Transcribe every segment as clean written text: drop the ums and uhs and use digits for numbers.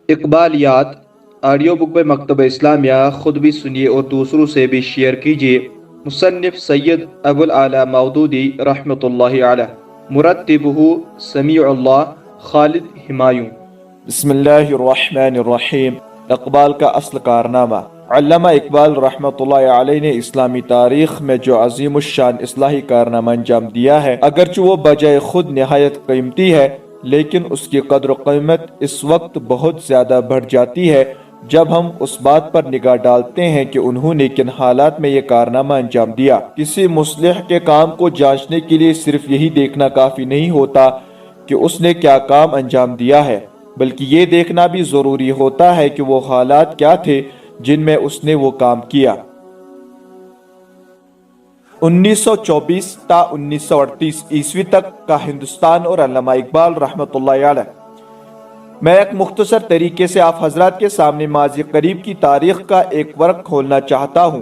اقبالیات audio book میں مکتبہ اسلامیہ، خود بھی سنیے اور دوسروں سے بھی شیئر کیجیے۔ مصنف سید ابو العلا مودودی رحمۃ اللہ علیہ، مرتبہ سمیع اللہ خالد ہمایوں۔ بسم اللہ الرحمن الرحیم۔ اقبال کا اصل کارنامہ۔ علامہ اقبال رحمۃ اللہ علیہ نے اسلامی تاریخ میں جو عظیم الشان اصلاحی کارنامہ انجام دیا ہے، اگرچہ وہ بجائے خود نہایت قیمتی ہے، لیکن اس کی قدر و قیمت اس وقت بہت زیادہ بڑھ جاتی ہے جب ہم اس بات پر نگاہ ڈالتے ہیں کہ انہوں نے کن حالات میں یہ کارنامہ انجام دیا۔ کسی مصلح کے کام کو جانچنے کے لیے صرف یہی دیکھنا کافی نہیں ہوتا کہ اس نے کیا کام انجام دیا ہے، بلکہ یہ دیکھنا بھی ضروری ہوتا ہے کہ وہ حالات کیا تھے جن میں اس نے وہ کام کیا۔ 1924 تا 1938 عیسوی تک کا ہندوستان اور علامہ اقبال رحمۃ اللہ علیہ۔ میں ایک مختصر طریقے سے آپ حضرات کے سامنے ماضی قریب کی تاریخ کا ایک ورق کھولنا چاہتا ہوں۔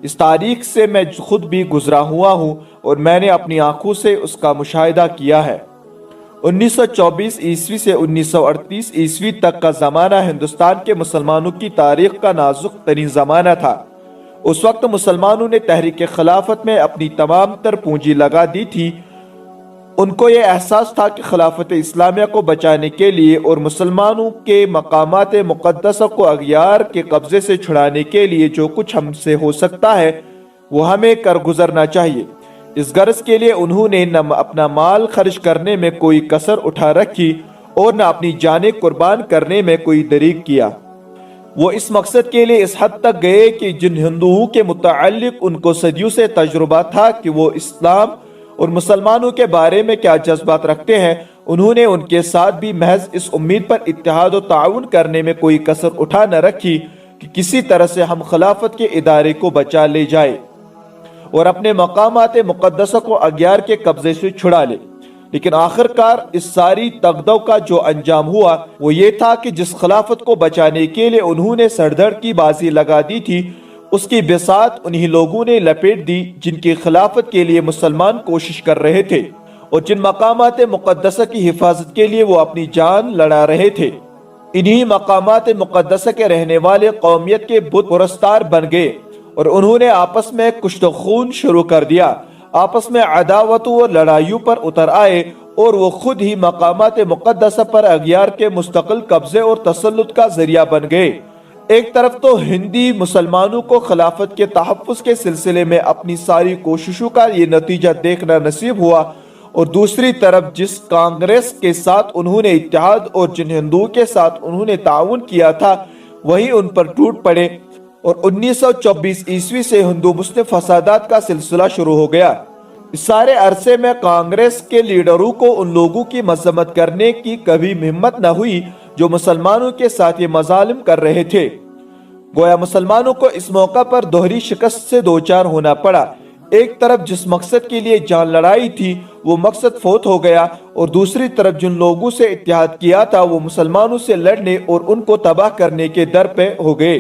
اس تاریخ سے میں خود بھی گزرا ہوا ہوں اور میں نے اپنی آنکھوں سے اس کا مشاہدہ کیا ہے۔ 1924 عیسوی سے 1938 عیسوی تک کا زمانہ ہندوستان کے مسلمانوں کی تاریخ کا نازک ترین زمانہ تھا۔ اس وقت مسلمانوں نے تحریک خلافت میں اپنی تمام تر پونجی لگا دی تھی۔ ان کو یہ احساس تھا کہ خلافت اسلامیہ کو بچانے کے لیے اور مسلمانوں کے مقامات مقدسہ کو اغیار کے قبضے سے چھڑانے کے لیے جو کچھ ہم سے ہو سکتا ہے وہ ہمیں کر گزرنا چاہیے۔ اس غرض کے لیے انہوں نے نہ اپنا مال خرچ کرنے میں کوئی کسر اٹھا رکھی اور نہ اپنی جانیں قربان کرنے میں کوئی دریغ کیا۔ وہ اس مقصد کے لیے اس حد تک گئے کہ جن ہندوؤں کے متعلق ان کو صدیوں سے تجربہ تھا کہ وہ اسلام اور مسلمانوں کے بارے میں کیا جذبات رکھتے ہیں، انہوں نے ان کے ساتھ بھی محض اس امید پر اتحاد و تعاون کرنے میں کوئی کسر اٹھا نہ رکھی کہ کسی طرح سے ہم خلافت کے ادارے کو بچا لے جائے اور اپنے مقامات مقدسہ کو اغیار کے قبضے سے چھڑا لے۔ لیکن آخر کار اس ساری تگدو کا جو انجام ہوا وہ یہ تھا کہ جس خلافت کو بچانے کے لیے انہوں نے سردھڑ کی بازی لگا دی تھی، اس کی بساط انہی لوگوں نے لپیٹ دی جن کی خلافت کے لیے مسلمان کوشش کر رہے تھے اور جن مقامات مقدسہ کی حفاظت کے لیے وہ اپنی جان لڑا رہے تھے۔ انہی مقامات مقدسہ کے رہنے والے قومیت کے بت پرستار بن گئے اور انہوں نے آپس میں کشت و خون شروع کر دیا، آپس میں عداوتوں اور لڑائیوں پر اتر آئے اور وہ خود ہی مقامات مقدسہ پر اغیار کے مستقل قبضے اور تسلط کا ذریعہ بن گئے۔ ایک طرف تو ہندی مسلمانوں کو خلافت کے تحفظ کے سلسلے میں اپنی ساری کوششوں کا یہ نتیجہ دیکھنا نصیب ہوا، اور دوسری طرف جس کانگریس کے ساتھ انہوں نے اتحاد اور جن ہندوؤں کے ساتھ انہوں نے تعاون کیا تھا وہی ان پر ٹوٹ پڑے اور 1924 عیسوی سے ہندو مسلم فسادات کا سلسلہ شروع ہو گیا۔ اس سارے عرصے میں کانگریس کے لیڈروں کو ان لوگوں کی مذمت کرنے کی کبھی ہمت نہ ہوئی جو مسلمانوں کے ساتھ یہ مظالم کر رہے تھے۔ گویا مسلمانوں کو اس موقع پر دوہری شکست سے دوچار ہونا پڑا۔ ایک طرف جس مقصد کے لیے جان لڑائی تھی وہ مقصد فوت ہو گیا، اور دوسری طرف جن لوگوں سے اتحاد کیا تھا وہ مسلمانوں سے لڑنے اور ان کو تباہ کرنے کے در پہ ہو گئے۔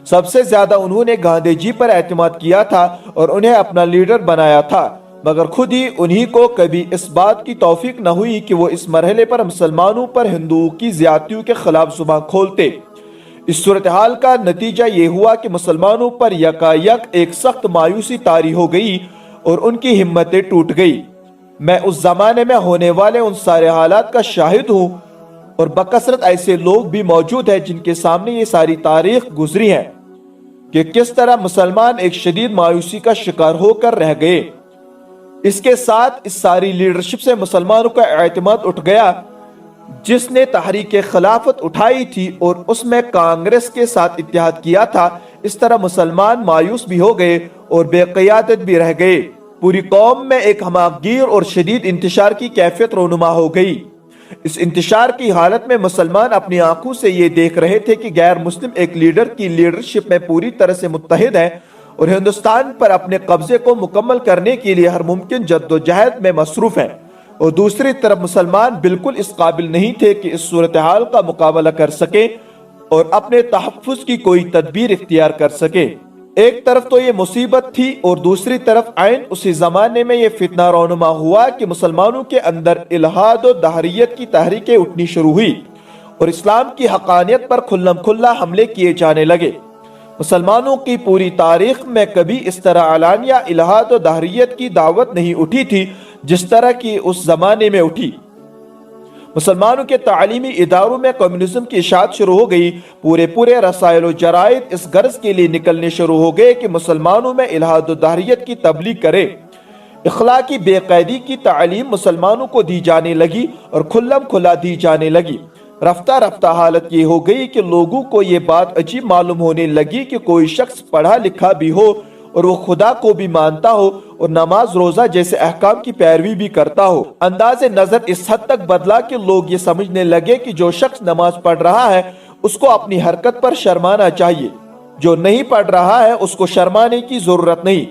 سب سے زیادہ انہوں نے گاندھی جی پر اعتماد کیا تھا اور انہیں اپنا لیڈر بنایا تھا، مگر خود ہی انہی کو کبھی اس بات کی توفیق نہ ہوئی کہ وہ اس مرحلے پر مسلمانوں پر ہندوؤں کی زیادتیوں کے خلاف زبان کھولتے۔ اس صورتحال کا نتیجہ یہ ہوا کہ مسلمانوں پر یکایک ایک سخت مایوسی طاری ہو گئی اور ان کی ہمتیں ٹوٹ گئی۔ میں اس زمانے میں ہونے والے ان سارے حالات کا شاہد ہوں، اور بکثرت ایسے لوگ بھی موجود ہیں جن کے سامنے یہ ساری تاریخ گزری ہے کہ کس طرح مسلمان ایک شدید مایوسی کا شکار ہو کر رہ گئے۔ اس کے ساتھ اس ساری لیڈرشپ سے مسلمانوں کا اعتماد اٹھ گیا جس نے تحریک خلافت اٹھائی تھی اور اس میں کانگریس کے ساتھ اتحاد کیا تھا۔ اس طرح مسلمان مایوس بھی ہو گئے اور بے قیادت بھی رہ گئے۔ پوری قوم میں ایک ہماگیر اور شدید انتشار کی کیفیت رونما ہو گئی۔ اس انتشار کی حالت میں مسلمان اپنی آنکھوں سے یہ دیکھ رہے تھے کہ غیر مسلم ایک لیڈر کی لیڈرشپ میں پوری طرح سے متحد ہے اور ہندوستان پر اپنے قبضے کو مکمل کرنے کے لیے ہر ممکن جد و جہد میں مصروف ہے، اور دوسری طرف مسلمان بالکل اس قابل نہیں تھے کہ اس صورتحال کا مقابلہ کر سکے اور اپنے تحفظ کی کوئی تدبیر اختیار کر سکے۔ ایک طرف تو یہ مصیبت تھی اور دوسری طرف عین اسی زمانے میں یہ فتنہ رونما ہوا کہ مسلمانوں کے اندر الہاد و دہریت کی تحریکیں اٹھنی شروع ہوئی اور اسلام کی حقانیت پر کھلم کھلا حملے کیے جانے لگے۔ مسلمانوں کی پوری تاریخ میں کبھی اس طرح علانیہ الہاد و دہریت کی دعوت نہیں اٹھی تھی جس طرح کی اس زمانے میں اٹھی۔ مسلمانوں کے تعلیمی اداروں میں کمیونزم کی اشاعت شروع ہو گئی۔ پورے رسائل و جرائد اس غرض کے لیے نکلنے شروع ہو گئے کہ مسلمانوں میں الہاد و دہریت کی تبلیغ کرے۔ اخلاقی بے قیدی کی تعلیم مسلمانوں کو دی جانے لگی اور کھلم کھلا دی جانے لگی۔ رفتہ رفتہ حالت یہ ہو گئی کہ لوگوں کو یہ بات عجیب معلوم ہونے لگی کہ کوئی شخص پڑھا لکھا بھی ہو اور وہ خدا کو بھی مانتا ہو اور نماز روزہ جیسے احکام کی پیروی بھی کرتا ہو۔ انداز نظر اس حد تک بدلا کہ لوگ یہ سمجھنے لگے کہ جو شخص نماز پڑھ رہا ہے اس کو اپنی حرکت پر شرمانا چاہیے، جو نہیں پڑھ رہا ہے اس کو شرمانے کی ضرورت نہیں۔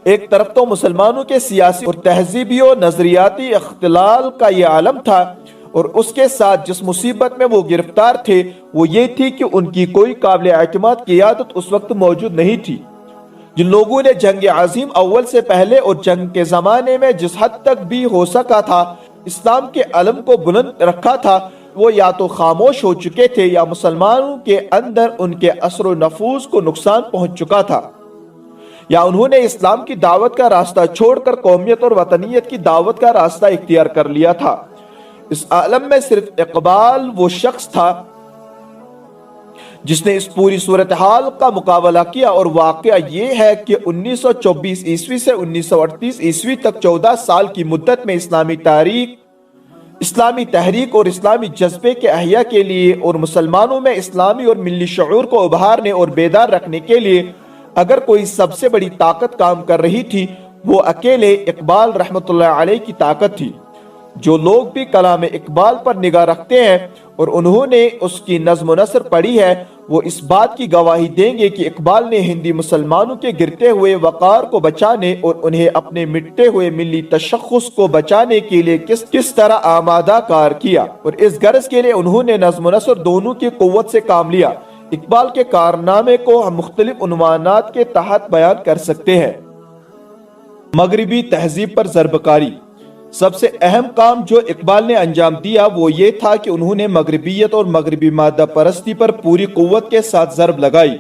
ایک طرف تو مسلمانوں کے سیاسی اور تہذیبی و نظریاتی اختلال کا یہ عالم تھا، اور اس کے ساتھ جس مصیبت میں وہ گرفتار تھے وہ یہ تھی کہ ان کی کوئی قابل اعتماد قیادت اس وقت موجود نہیں تھی۔ جن لوگوں نے جنگ عظیم اول سے پہلے اور جنگ کے زمانے میں جس حد تک بھی ہو سکا تھا اسلام کے علم کو بلند رکھا تھا، وہ یا تو خاموش ہو چکے تھے یا مسلمانوں کے اندر ان کے اثر و نفوذ کو نقصان پہنچ چکا تھا، یا انہوں نے اسلام کی دعوت کا راستہ چھوڑ کر قومیت اور وطنیت کی دعوت کا راستہ اختیار کر لیا تھا۔ اس عالم میں صرف اقبال وہ شخص تھا جس نے اس پوری صورتحال کا مقابلہ کیا، اور واقعہ یہ ہے کہ 1924 عیسوی سے 1938 عیسوی تک 14 سال کی مدت میں اسلامی تحریک اور اسلامی جذبے کے احیاء کے لیے اور مسلمانوں میں اسلامی اور ملی شعور کو ابھارنے اور بیدار رکھنے کے لیے اگر کوئی سب سے بڑی طاقت کام کر رہی تھی وہ اکیلے اقبال رحمۃ اللہ علیہ کی طاقت تھی۔ جو لوگ بھی کلام اقبال پر نگاہ رکھتے ہیں اور انہوں نے اس کی نظم و نثر پڑھی ہے وہ اس بات کی گواہی دیں گے کہ اقبال نے ہندی مسلمانوں کے گرتے ہوئے وقار کو بچانے اور انہیں اپنے مٹتے ہوئے ملی تشخص کو بچانے کے لیے کس طرح آمادہ کار کیا، اور اس غرض کے لیے انہوں نے نظم و نثر دونوں کی قوت سے کام لیا۔ اقبال کے کارنامے کو ہم مختلف عنوانات کے تحت بیان کر سکتے ہیں۔ مغربی تہذیب پر ضرب کاری۔ سب سے اہم کام جو اقبال نے انجام دیا وہ یہ تھا کہ انہوں نے مغربیت اور مغربی مادہ پرستی پر پوری قوت کے ساتھ ضرب لگائی۔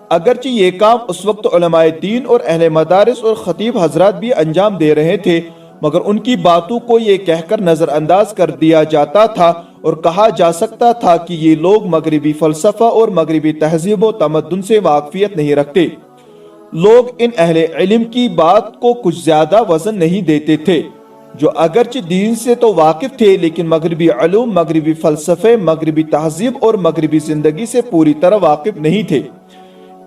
اگرچہ یہ کام اس وقت علماء دین اور اہل مدارس اور خطیب حضرات بھی انجام دے رہے تھے، مگر ان کی باتوں کو یہ کہہ کر نظر انداز کر دیا جاتا تھا اور کہا جا سکتا تھا کہ یہ لوگ مغربی فلسفہ اور مغربی تہذیب و تمدن سے واقفیت نہیں رکھتے۔ لوگ ان اہل علم کی بات کو کچھ زیادہ وزن نہیں دیتے تھے، جو اگرچہ دین سے تو واقف تھے لیکن مغربی علوم، مغربی فلسفے، مغربی تہذیب اور مغربی زندگی سے پوری طرح واقف نہیں تھے۔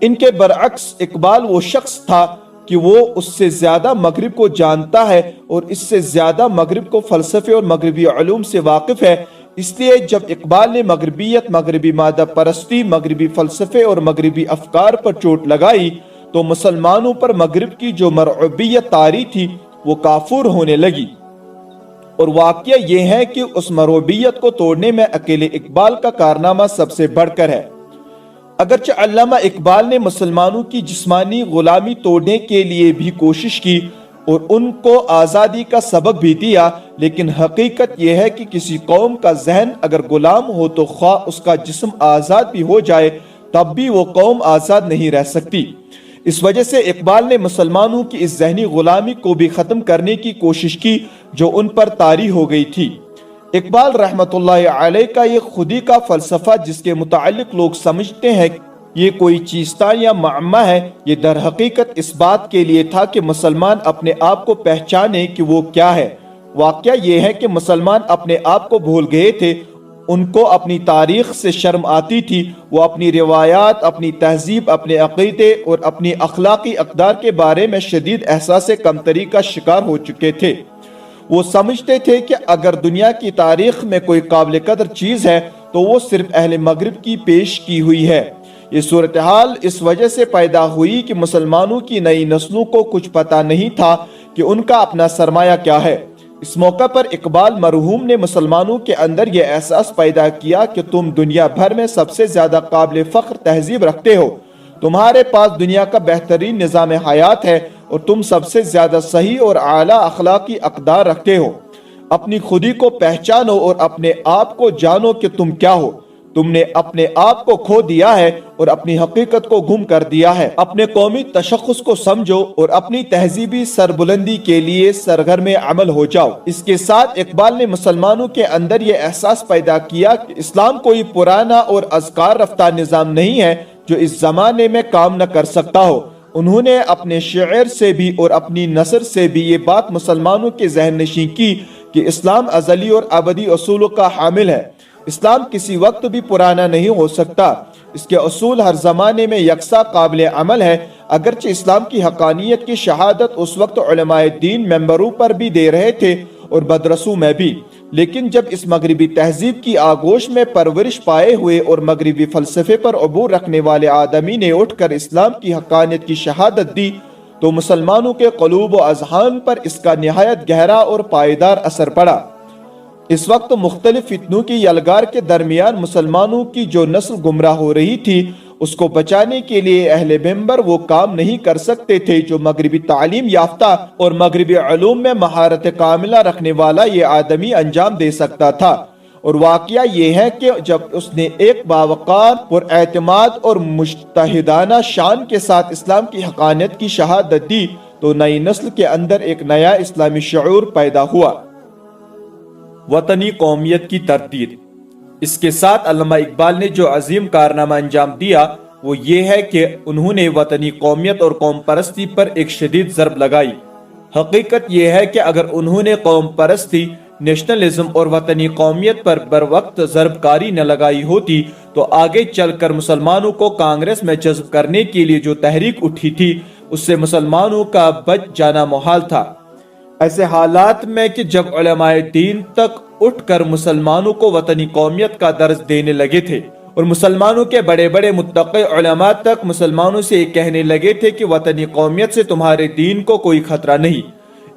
ان کے برعکس اقبال وہ شخص تھا کہ وہ اس سے زیادہ مغرب کو جانتا ہے اور اس سے زیادہ مغرب کو فلسفے اور مغربی علوم سے واقف ہے۔ اس لیے جب اقبال نے مغربیت، مغربی مادہ پرستی، مغربی فلسفے اور مغربی افکار پر چوٹ لگائی تو مسلمانوں پر مغرب کی جو مرعوبیت طاری تھی وہ کافور ہونے لگی، اور واقعہ یہ ہے کہ اس مرعوبیت کو توڑنے میں اکیلے اقبال کا کارنامہ سب سے بڑھ کر ہے۔ اگرچہ علامہ اقبال نے مسلمانوں کی جسمانی غلامی توڑنے کے لیے بھی کوشش کی اور ان کو آزادی کا سبق بھی دیا، لیکن حقیقت یہ ہے کہ کسی قوم کا ذہن اگر غلام ہو تو خواہ اس کا جسم آزاد بھی ہو جائے تب بھی وہ قوم آزاد نہیں رہ سکتی۔ اس وجہ سے اقبال نے مسلمانوں کی اس ذہنی غلامی کو بھی ختم کرنے کی کوشش کی جو ان پر طاری ہو گئی تھی۔ اقبال رحمۃ اللہ علیہ کا یہ خودی کا فلسفہ جس کے متعلق لوگ سمجھتے ہیں یہ کوئی چیستان یا معمہ ہے، یہ در حقیقت اس بات کے لیے تھا کہ مسلمان اپنے آپ کو پہچانے کہ وہ کیا ہے۔ واقعہ یہ ہے کہ مسلمان اپنے آپ کو بھول گئے تھے، ان کو اپنی تاریخ سے شرم آتی تھی، وہ اپنی روایات، اپنی تہذیب، اپنے عقیدے اور اپنی اخلاقی اقدار کے بارے میں شدید احساس کمتری کا شکار ہو چکے تھے۔ وہ سمجھتے تھے کہ اگر دنیا کی تاریخ میں کوئی قابل قدر چیز ہے تو وہ صرف اہل مغرب کی پیش کی ہوئی ہے۔ یہ صورتحال اس وجہ سے پیدا ہوئی کہ مسلمانوں کی نئی نسلوں کو کچھ پتہ نہیں تھا کہ ان کا اپنا سرمایہ کیا ہے۔ اس موقع پر اقبال مرحوم نے مسلمانوں کے اندر یہ احساس پیدا کیا کہ تم دنیا بھر میں سب سے زیادہ قابل فخر تہذیب رکھتے ہو، تمہارے پاس دنیا کا بہترین نظام حیات ہے اور تم سب سے زیادہ صحیح اور اعلیٰ اخلاقی اقدار رکھتے ہو۔ اپنی خودی کو پہچانو اور اپنے آپ کو جانو کہ تم کیا ہو۔ تم نے اپنے آپ کو کھو دیا ہے اور اپنی حقیقت کو گم کر دیا ہے۔ اپنے قومی تشخص کو سمجھو اور اپنی تہذیبی سربلندی کے لیے سرگرم عمل ہو جاؤ۔ اس کے ساتھ اقبال نے مسلمانوں کے اندر یہ احساس پیدا کیا کہ اسلام کوئی پرانا اور ازکار رفتہ نظام نہیں ہے جو اس زمانے میں کام نہ کر سکتا ہو۔ انہوں نے اپنے شعر سے بھی اور اپنی نثر سے بھی یہ بات مسلمانوں کے ذہن نشین کی کہ اسلام ازلی اور ابدی اصولوں کا حامل ہے۔ اسلام کسی وقت بھی پرانا نہیں ہو سکتا، اس کے اصول ہر زمانے میں یکساں قابل عمل ہے۔ اگرچہ اسلام کی حقانیت کی شہادت اس وقت علماء دین ممبروں پر بھی دے رہے تھے اور مدرسوں میں بھی، لیکن جب اس مغربی تہذیب کی آغوش میں پرورش پائے ہوئے اور مغربی فلسفے پر عبور رکھنے والے آدمی نے اٹھ کر اسلام کی حقانیت کی شہادت دی تو مسلمانوں کے قلوب و اذہان پر اس کا نہایت گہرا اور پائیدار اثر پڑا۔ اس وقت مختلف فتنوں کی یلغار کے درمیان مسلمانوں کی جو نسل گمراہ ہو رہی تھی، اس کو بچانے کے لیے اہل منبر وہ کام نہیں کر سکتے تھے جو مغربی تعلیم یافتہ اور مغربی علوم میں مہارت کاملہ رکھنے والا یہ آدمی انجام دے سکتا تھا۔ اور واقعہ یہ ہے کہ جب اس نے ایک باوقار پر اعتماد اور مجتہدانہ شان کے ساتھ اسلام کی حقانیت کی شہادت دی تو نئی نسل کے اندر ایک نیا اسلامی شعور پیدا ہوا۔ وطنی قومیت کی تردید۔ اس کے ساتھ علامہ اقبال نے جو عظیم کارنامہ انجام دیا وہ یہ ہے کہ انہوں نے وطنی قومیت اور قوم پرستی پر ایک شدید ضرب لگائی۔ حقیقت یہ ہے کہ اگر انہوں نے قوم پرستی، نیشنلزم اور وطنی قومیت پر بروقت ضرب کاری نہ لگائی ہوتی تو آگے چل کر مسلمانوں کو کانگریس میں جذب کرنے کے لیے جو تحریک اٹھی تھی اس سے مسلمانوں کا بچ جانا محال تھا۔ ایسے حالات میں کہ جب علماء دین تک اٹھ کر مسلمانوں کو وطنی قومیت کا درس دینے لگے تھے اور مسلمانوں کے بڑے بڑے متقی علماء تک مسلمانوں سے یہ کہنے لگے تھے کہ وطنی قومیت سے تمہارے دین کو کوئی خطرہ نہیں،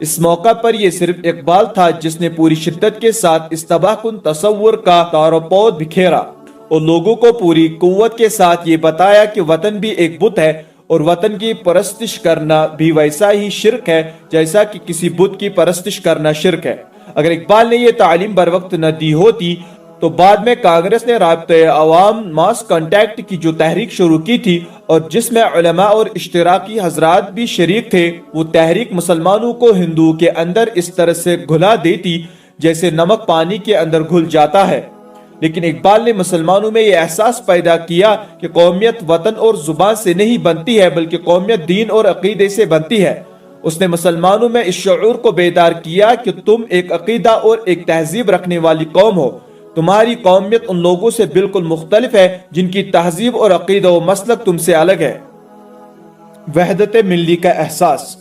اس موقع پر یہ صرف اقبال تھا جس نے پوری شدت کے ساتھ اس تباہ کن تصور کا تار و پود بکھیرا اور لوگوں کو پوری قوت کے ساتھ یہ بتایا کہ وطن بھی ایک بت ہے اور وطن کی پرستش کرنا بھی ویسا ہی شرک ہے جیسا کہ کسی بت کی پرستش کرنا شرک ہے۔ اگر اقبال نے یہ تعلیم بر وقت نہ دی ہوتی تو بعد میں کانگریس نے رابطہ عوام ماس کانٹیکٹ کی جو تحریک شروع کی تھی اور جس میں علماء اور اشتراکی حضرات بھی شریک تھے، وہ تحریک مسلمانوں کو ہندو کے اندر اس طرح سے گھلا دیتی جیسے نمک پانی کے اندر گھل جاتا ہے۔ لیکن اقبال نے مسلمانوں میں یہ احساس پیدا کیا کہ قومیت وطن اور زبان سے نہیں بنتی ہے بلکہ قومیت دین اور عقیدے سے بنتی ہے۔ اس نے مسلمانوں میں اس شعور کو بیدار کیا کہ تم ایک عقیدہ اور ایک تہذیب رکھنے والی قوم ہو، تمہاری قومیت ان لوگوں سے بالکل مختلف ہے جن کی تہذیب اور عقیدہ و مسلک تم سے الگ ہے۔ وحدت ملی کا احساس۔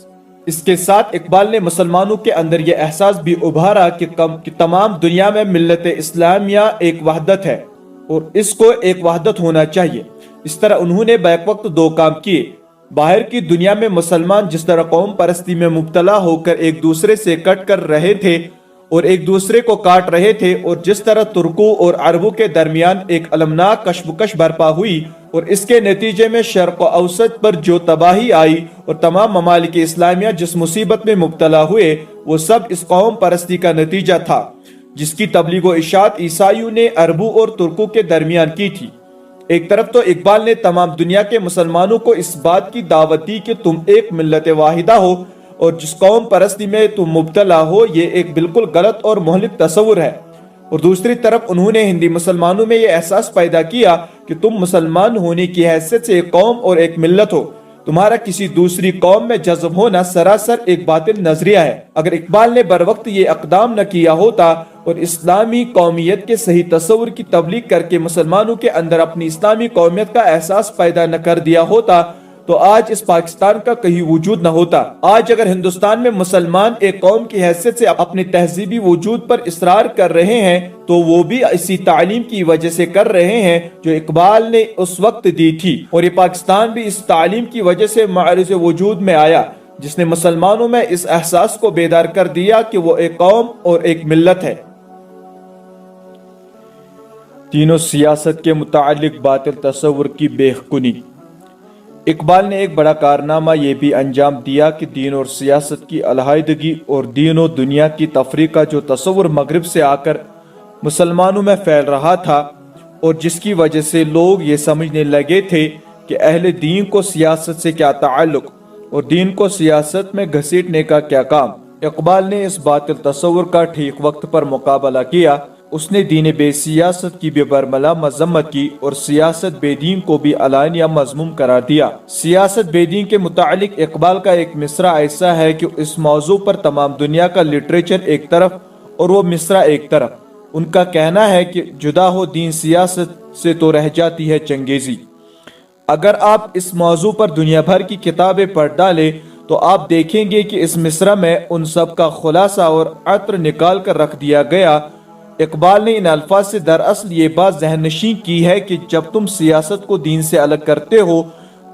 اس کے ساتھ اقبال نے مسلمانوں کے اندر یہ احساس بھی ابھارا کہ تمام دنیا میں ملت اسلامیہ ایک وحدت ہے اور اس کو ایک وحدت ہونا چاہیے۔ اس طرح انہوں نے بیک وقت دو کام کیے۔ باہر کی دنیا میں مسلمان جس طرح قوم پرستی میں مبتلا ہو کر ایک دوسرے سے کٹ کر رہے تھے اور ایک دوسرے کو کاٹ رہے تھے، اور جس طرح ترکوں اور عربوں کے درمیان ایک المناک کشمکش برپا ہوئی اور اس کے نتیجے میں شرق و اوسط پر جو تباہی آئی اور تمام ممالک اسلامیہ جس مصیبت میں مبتلا ہوئے، وہ سب اس قوم پرستی کا نتیجہ تھا جس کی تبلیغ و اشاعت عیسائیوں نے عربوں اور ترکوں کے درمیان کی تھی۔ ایک طرف تو اقبال نے تمام دنیا کے مسلمانوں کو اس بات کی دعوت دی کہ تم ایک ملت واحدہ ہو اور جس قوم پرستی میں تم مبتلا ہو یہ ایک بالکل غلط اور مہلک تصور ہے، اور دوسری طرف انہوں نے ہندی مسلمانوں میں یہ احساس پیدا کیا کہ تم مسلمان ہونے کی حیثیت سے ایک قوم اور ایک ملت ہو، تمہارا کسی دوسری قوم میں جذب ہونا سراسر ایک باطل نظریہ ہے۔ اگر اقبال نے بر وقت یہ اقدام نہ کیا ہوتا اور اسلامی قومیت کے صحیح تصور کی تبلیغ کر کے مسلمانوں کے اندر اپنی اسلامی قومیت کا احساس پیدا نہ کر دیا ہوتا تو آج اس پاکستان کا کہیں وجود نہ ہوتا۔ آج اگر ہندوستان میں مسلمان ایک قوم کی حیثیت سے اپنے تہذیبی وجود پر اصرار کر رہے ہیں تو وہ بھی اسی تعلیم کی وجہ سے کر رہے ہیں جو اقبال نے اس وقت دی تھی، اور یہ پاکستان بھی اس تعلیم کی وجہ سے معرض وجود میں آیا جس نے مسلمانوں میں اس احساس کو بیدار کر دیا کہ وہ ایک قوم اور ایک ملت ہے۔ دین و سیاست کے متعلق باطل تصور کی بے کنی۔ اقبال نے ایک بڑا کارنامہ یہ بھی انجام دیا کہ دین اور سیاست کی علیحدگی اور دین و دنیا کی تفریق کا جو تصور مغرب سے آ کر مسلمانوں میں پھیل رہا تھا اور جس کی وجہ سے لوگ یہ سمجھنے لگے تھے کہ اہل دین کو سیاست سے کیا تعلق اور دین کو سیاست میں گھسیٹنے کا کیا کام۔ اقبال نے اس باطل تصور کا ٹھیک وقت پر مقابلہ کیا۔ اس نے دین بے سیاست کی بھی برملا مذمت کی اور سیاست بے دین کو بھی علانیہ مذموم قرار دیا۔ سیاست بے دین کے متعلق اقبال کا ایک مصرع ایسا ہے کہ اس موضوع پر تمام دنیا کا لٹریچر ایک طرف اور وہ مصرع ایک طرف۔ ان کا کہنا ہے کہ جدا ہو دین سیاست سے تو رہ جاتی ہے چنگیزی۔ اگر آپ اس موضوع پر دنیا بھر کی کتابیں پڑھ ڈالیں تو آپ دیکھیں گے کہ اس مصرع میں ان سب کا خلاصہ اور عطر نکال کر رکھ دیا گیا۔ اقبال نے ان الفاظ سے دراصل یہ بات ذہن نشین کی ہے کہ جب تم سیاست کو دین سے الگ کرتے ہو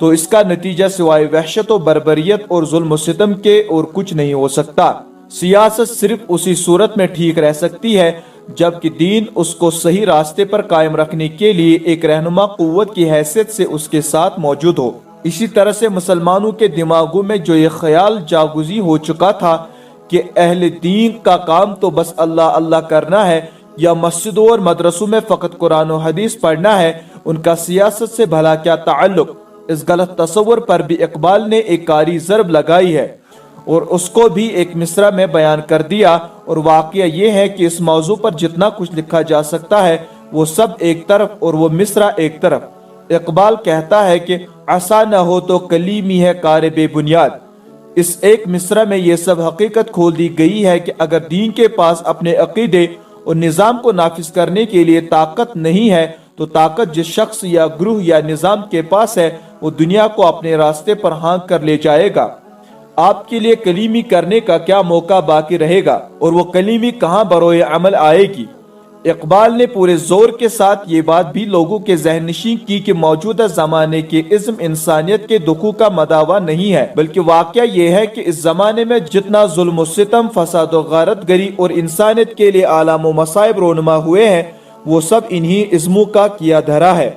تو اس کا نتیجہ سوائے وحشت و بربریت اور ظلم و ستم کے اور کچھ نہیں ہو سکتا۔ سیاست صرف اسی صورت میں ٹھیک رہ سکتی ہے جبکہ دین اس کو صحیح راستے پر قائم رکھنے کے لیے ایک رہنما قوت کی حیثیت سے اس کے ساتھ موجود ہو۔ اسی طرح سے مسلمانوں کے دماغوں میں جو یہ خیال جاگزی ہو چکا تھا کہ اہل دین کا کام تو بس اللہ اللہ کرنا ہے یا مسجدوں اور مدرسوں میں فقط قرآن و حدیث پڑھنا ہے، ان کا سیاست سے بھلا کیا تعلق، اس غلط تصور پر بھی اقبال نے ایک کاری ضرب لگائی ہے اور اس کو بھی ایک مصرع میں بیان کر دیا۔ اور واقعہ یہ ہے کہ اس موضوع پر جتنا کچھ لکھا جا سکتا ہے وہ سب ایک طرف اور وہ مصرع ایک طرف۔ اقبال کہتا ہے کہ عصا نہ ہو تو کلیمی ہے کار بے بنیاد۔ اس ایک مصرع میں یہ سب حقیقت کھول دی گئی ہے کہ اگر دین کے پاس اپنے عقیدے اور نظام کو نافذ کرنے کے لیے طاقت نہیں ہے تو طاقت جس شخص یا گروہ یا نظام کے پاس ہے وہ دنیا کو اپنے راستے پر ہانک کر لے جائے گا۔ آپ کے لیے کلیمی کرنے کا کیا موقع باقی رہے گا اور وہ کلیمی کہاں بروئے عمل آئے گی؟ اقبال نے پورے زور کے ساتھ یہ بات بھی لوگوں کے ذہن نشین کی کہ موجودہ زمانے کے عزم انسانیت کے دکھوں کا مداوا نہیں ہے، بلکہ واقعہ یہ ہے کہ اس زمانے میں جتنا ظلم و ستم، فساد و غارت گری اور انسانیت کے لیے آلام و مصائب رونما ہوئے ہیں وہ سب انہی عزموں کا کیا دھرا ہے۔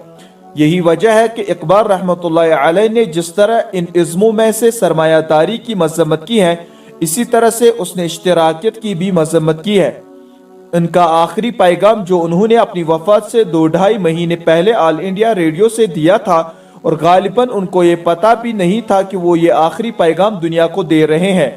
یہی وجہ ہے کہ اقبال رحمۃ اللہ علیہ نے جس طرح ان عزموں میں سے سرمایہ داری کی مذمت کی ہے اسی طرح سے اس نے اشتراکیت کی بھی مذمت کی ہے۔ ان کا آخری پیغام جو انہوں نے اپنی وفات سے 2-2.5 مہینے پہلے آل انڈیا ریڈیو سے دیا تھا اور غالباً ان کو یہ پتہ بھی نہیں تھا کہ وہ یہ آخری پیغام دنیا کو دے رہے ہیں،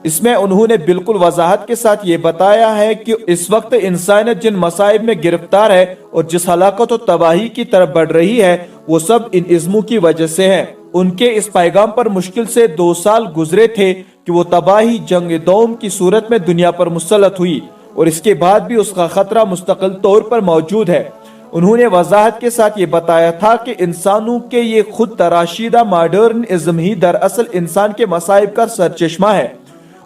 اس میں انہوں نے بالکل وضاحت کے ساتھ یہ بتایا ہے کہ اس وقت انسانیت جن مصائب میں گرفتار ہے اور جس ہلاکت و تباہی کی طرف بڑھ رہی ہے وہ سب ان عزموں کی وجہ سے ہے۔ ان کے اس پیغام پر مشکل سے 2 سال گزرے تھے کہ وہ تباہی جنگ دوم کی صورت میں دنیا پر مسلط ہوئی اور اس کے بعد بھی اس کا خطرہ مستقل طور پر موجود ہے۔ انہوں نے وضاحت کے ساتھ یہ بتایا تھا کہ انسانوں کے یہ خود تراشیدہ ماڈرن ازم ہی دراصل انسان کے مصائب کا سرچشمہ ہے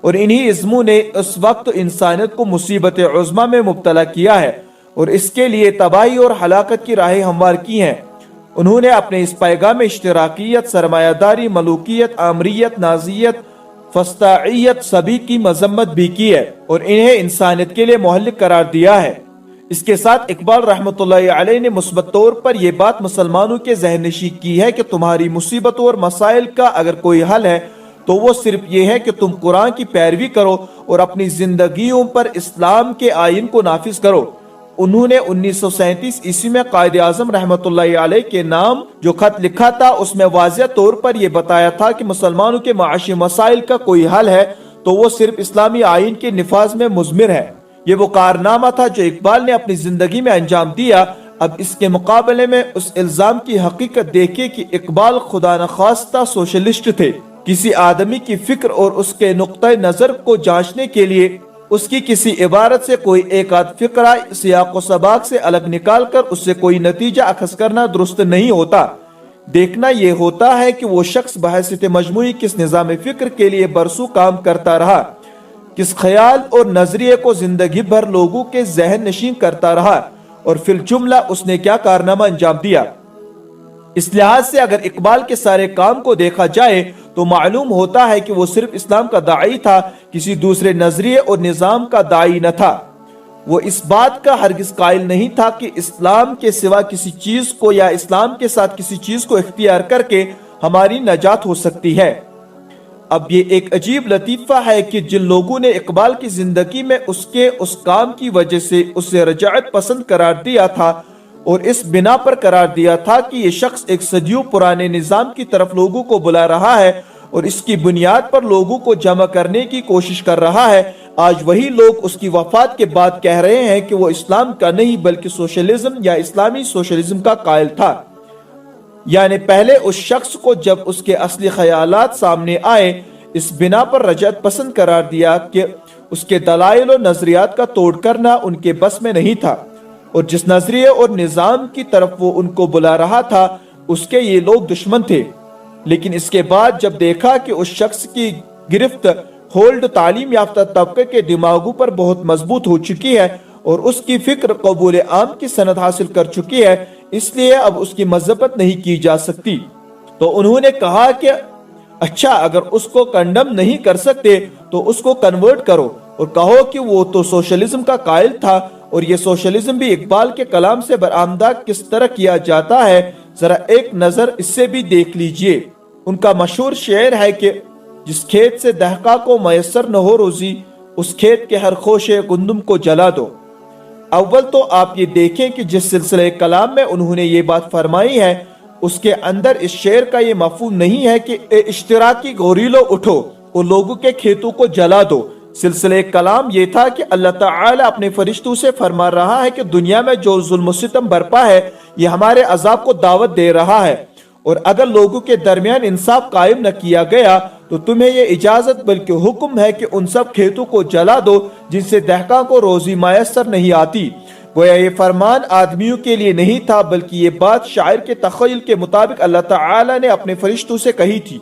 اور انہی ازموں نے اس وقت انسانیت کو مصیبت عظمی میں مبتلا کیا ہے اور اس کے لیے تباہی اور ہلاکت کی راہیں ہموار کی ہیں۔ انہوں نے اپنے اس پیغام میں اشتراکیت، سرمایہ داری، ملوکیت، آمریت، نازیت، فسطائیت سبھی کی مذمت بھی کی ہے اور انہیں انسانیت کے لیے مہلک قرار دیا ہے۔ اس کے ساتھ اقبال رحمۃ اللہ علیہ نے مثبت طور پر یہ بات مسلمانوں کے ذہن نشین کی ہے کہ تمہاری مصیبتوں اور مسائل کا اگر کوئی حل ہے تو وہ صرف یہ ہے کہ تم قرآن کی پیروی کرو اور اپنی زندگیوں پر اسلام کے آئین کو نافذ کرو۔ انہوں نے 1937 عیسوی میں قائد اعظم رحمۃ اللہ علیہ کے نام جو خط لکھا تھا اس میں واضح طور پر یہ بتایا تھا کہ مسلمانوں کے معاشی مسائل کا کوئی حل ہے تو وہ صرف اسلامی آئین کے نفاذ میں مضمر ہے۔ یہ وہ کارنامہ تھا جو اقبال نے اپنی زندگی میں انجام دیا۔ اب اس کے مقابلے میں اس الزام کی حقیقت دیکھیں کہ اقبال خدا نخواستہ سوشلسٹ تھے۔ کسی آدمی کی فکر اور اس کے نقطہ نظر کو جانچنے کے لیے اس کی کسی عبارت سے کوئی ایک آدھ فقرہ سیاق و سباق سے الگ نکال کر اس سے کوئی نتیجہ اخذ کرنا درست نہیں ہوتا۔ دیکھنا یہ ہوتا ہے کہ وہ شخص بحیثیت مجموعی کس نظام فکر کے لیے برسوں کام کرتا رہا، کس خیال اور نظریے کو زندگی بھر لوگوں کے ذہن نشین کرتا رہا اور فی الجملہ اس نے کیا کارنامہ انجام دیا۔ اس لحاظ سے اگر اقبال کے سارے کام کو دیکھا جائے تو معلوم ہوتا ہے کہ وہ صرف اسلام کا داعی تھا، کسی دوسرے نظریے اور نظام کا داعی نہ تھا۔ وہ اس بات کا ہرگز قائل نہیں تھا کہ اسلام کے سوا کسی چیز کو یا اسلام کے ساتھ کسی چیز کو اختیار کر کے ہماری نجات ہو سکتی ہے۔ اب یہ ایک عجیب لطیفہ ہے کہ جن لوگوں نے اقبال کی زندگی میں اس کام کی وجہ سے اسے رجعت پسند قرار دیا تھا اور اس بنا پر قرار دیا تھا کہ یہ شخص ایک صدیوں پرانے نظام کی طرف لوگوں کو بلا رہا ہے اور اس کی بنیاد پر لوگوں کو جمع کرنے کی کوشش کر رہا ہے، آج وہی لوگ اس کی وفات کے بعد کہہ رہے ہیں کہ وہ اسلام کا نہیں بلکہ سوشلزم یا اسلامی سوشلزم کا قائل تھا۔ یعنی پہلے اس شخص کو جب اس کے اصلی خیالات سامنے آئے اس بنا پر رجعت پسند قرار دیا کہ اس کے دلائل و نظریات کا توڑ کرنا ان کے بس میں نہیں تھا، اور جس نظریے اور نظام کی طرف وہ ان کو بلا رہا تھا اس کے یہ لوگ دشمن تھے۔ لیکن اس کے بعد جب دیکھا کہ اس شخص کی گرفت ہولڈ تعلیم یافتہ طبقے کے دماغوں پر بہت مضبوط ہو چکی ہے اور اس کی فکر قبول عام کی سند حاصل کر چکی ہے، اس لیے اب اس کی مذمت نہیں کی جا سکتی، تو انہوں نے کہا کہ اچھا اگر اس کو کنڈم نہیں کر سکتے تو اس کو کنورٹ کرو اور کہو کہ وہ تو سوشلزم کا قائل تھا، اور یہ سوشلزم بھی اقبال کے کلام سے برآمدہ کس طرح کیا جاتا ہے ذرا ایک نظر اس سے بھی دیکھ لیجئے۔ ان کا مشہور شعر ہے کہ جس کھیت سے دہقاں کو میسر نہ ہو روزی اس کھیت کے ہر خوشے گندم کو جلا دو۔ اول تو آپ یہ دیکھیں کہ جس سلسلہ کلام میں انہوں نے یہ بات فرمائی ہے اس کے اندر اس شعر کا یہ مفہوم نہیں ہے کہ اشتراکی گوریلو اٹھو اور لوگوں کے کھیتوں کو جلا دو۔ سلسلہ کلام یہ تھا کہ اللہ تعالی اپنے فرشتوں سے فرما رہا ہے کہ دنیا میں جو ظلم و ستم برپا ہے یہ ہمارے عذاب کو دعوت دے رہا ہے، اور اگر لوگوں کے درمیان انصاف قائم نہ کیا گیا تو تمہیں یہ اجازت بلکہ حکم ہے کہ ان سب کھیتوں کو جلا دو جن سے دہقاں کو روزی میسر نہیں آتی۔ گویا یہ فرمان آدمیوں کے لیے نہیں تھا بلکہ یہ بات شاعر کے تخیل کے مطابق اللہ تعالی نے اپنے فرشتوں سے کہی تھی۔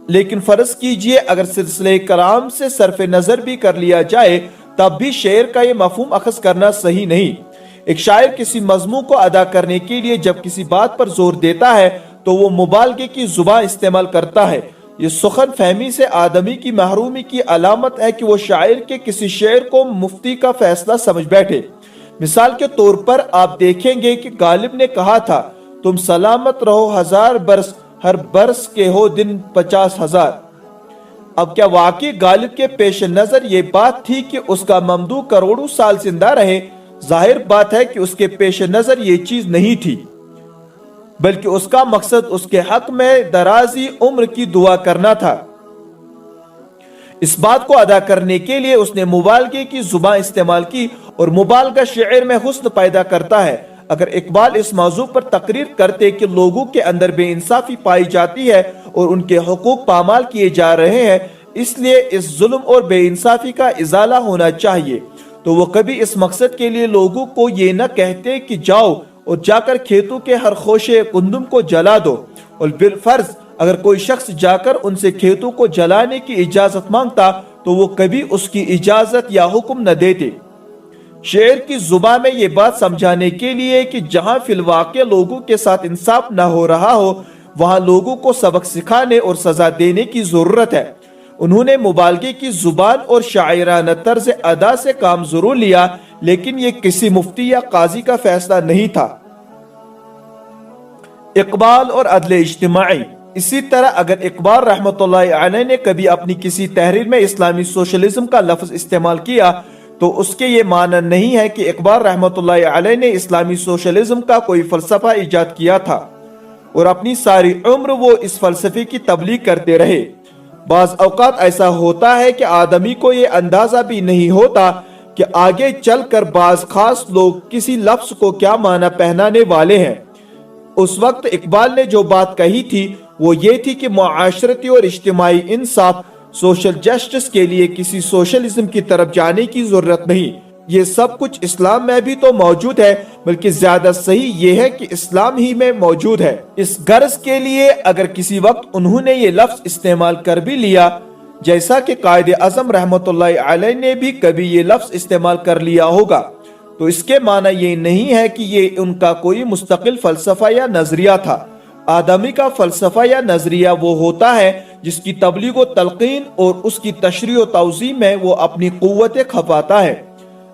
لیکن فرض کیجئے اگر سلسلہ کلام سے صرف نظر بھی کر لیا جائے تب بھی شعر کا یہ مفہوم اخذ کرنا صحیح نہیں۔ ایک شاعر کسی مضمون کو ادا کرنے کے لیے جب کسی بات پر زور دیتا ہے تو وہ مبالغے کی زبان استعمال کرتا ہے۔ یہ سخن فہمی سے آدمی کی محرومی کی علامت ہے کہ وہ شاعر کے کسی شعر کو مفتی کا فیصلہ سمجھ بیٹھے۔ مثال کے طور پر آپ دیکھیں گے کہ غالب نے کہا تھا تم سلامت رہو 1000 برس ہر برس کے ہو دن 50,000۔ اب کیا واقعی غالب کے پیش نظر یہ بات تھی کہ اس کا ممدوح کروڑوں سال زندہ رہے؟ ظاہر بات ہے کہ اس کے پیش نظر یہ چیز نہیں تھی، بلکہ اس کا مقصد اس کے حق میں درازی عمر کی دعا کرنا تھا۔ اس بات کو ادا کرنے کے لیے اس نے مبالغے کی زبان استعمال کی، اور مبالغہ شعر میں حسن پیدا کرتا ہے۔ اگر اقبال اس موضوع پر تقریر کرتے کہ لوگوں کے اندر بے انصافی پائی جاتی ہے اور ان کے حقوق پامال کیے جا رہے ہیں اس لیے اس ظلم اور بے انصافی کا ازالہ ہونا چاہیے، تو وہ کبھی اس مقصد کے لیے لوگوں کو یہ نہ کہتے کہ جاؤ اور جا کر کھیتوں کے ہر خوشے گندم کو جلا دو، اور بالفرض اگر کوئی شخص جا کر ان سے کھیتوں کو جلانے کی اجازت مانگتا تو وہ کبھی اس کی اجازت یا حکم نہ دیتے۔ شعر کی زبان میں یہ بات سمجھانے کے لیے کہ جہاں فی الواقع لوگوں کے ساتھ انصاف نہ ہو رہا ہو وہاں لوگوں کو سبق سکھانے اور سزا دینے کی ضرورت ہے۔ انہوں نے مبالغے کی زبان اور شاعرانہ طرز ادا سے کام ضرور لیا، لیکن یہ کسی مفتی یا قاضی کا فیصلہ نہیں تھا۔ اقبال اور عدل اجتماعی۔ اسی طرح اگر اقبال رحمۃ اللہ علیہ نے کبھی اپنی کسی تحریر میں اسلامی سوشلزم کا لفظ استعمال کیا تو اس کے یہ معنی نہیں ہے کہ اقبال رحمۃ اللہ علیہ نے اسلامی سوشلزم کا کوئی فلسفہ ایجاد کیا تھا اور اپنی ساری عمر وہ اس فلسفے کی تبلیغ کرتے رہے۔ بعض اوقات ایسا ہوتا ہے کہ آدمی کو یہ اندازہ بھی نہیں ہوتا کہ آگے چل کر بعض خاص لوگ کسی لفظ کو کیا معنی پہنانے والے ہیں۔ اس وقت اقبال نے جو بات کہی تھی وہ یہ تھی کہ معاشرتی اور اجتماعی انصاف سوشل جسٹس کے لیے کسی سوشلزم کی طرف جانے کی ضرورت نہیں۔ یہ سب کچھ اسلام میں بھی تو موجود ہے، بلکہ زیادہ صحیح یہ ہے کہ اسلام ہی میں موجود ہے۔ اس غرض کے لیے اگر کسی وقت انہوں نے یہ لفظ استعمال کر بھی لیا، جیسا کہ قائد اعظم رحمۃ اللہ علیہ نے بھی کبھی یہ لفظ استعمال کر لیا ہوگا، تو اس کے معنی یہ نہیں ہے کہ یہ ان کا کوئی مستقل فلسفہ یا نظریہ تھا۔ آدمی کا فلسفہ یا نظریہ وہ ہوتا ہے جس کی تبلیغ و تلقین اور اس کی تشریح و توضیح میں وہ اپنی قوتیں کھپاتا ہے۔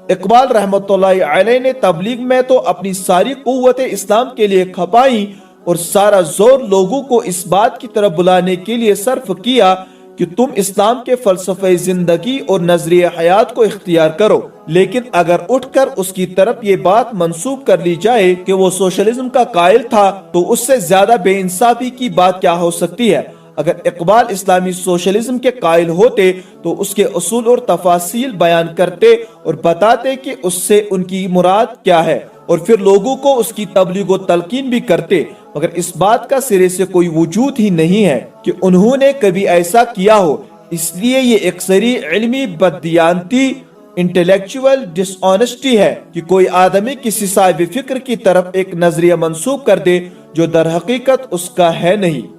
اقبال رحمۃ اللہ علیہ نے تبلیغ میں تو اپنی ساری قوتیں اسلام کے لیے کھپائیں اور سارا زور لوگوں کو اس بات کی طرف بلانے کے لیے صرف کیا کہ تم اسلام کے فلسفہ زندگی اور نظریہ حیات کو اختیار کرو۔ لیکن اگر اٹھ کر اس کی طرف یہ بات منسوب کر لی جائے کہ وہ سوشلزم کا قائل تھا تو اس سے زیادہ بے انصافی کی بات کیا ہو سکتی ہے۔ اگر اقبال اسلامی سوشلزم کے قائل ہوتے تو اس کے اصول اور تفاصیل بیان کرتے اور بتاتے کہ اس سے ان کی مراد کیا ہے، اور پھر لوگوں کو اس کی تبلیغ و تلقین بھی کرتے، مگر اس بات کا سرے سے کوئی وجود ہی نہیں ہے کہ انہوں نے کبھی ایسا کیا ہو۔ اس لیے یہ ایک صریح علمی بددیانتی، انٹلیکچوئل ڈس آنیسٹی ہے کہ کوئی آدمی کسی صاحب فکر کی طرف ایک نظریہ منسوب کر دے جو در حقیقت اس کا ہے نہیں۔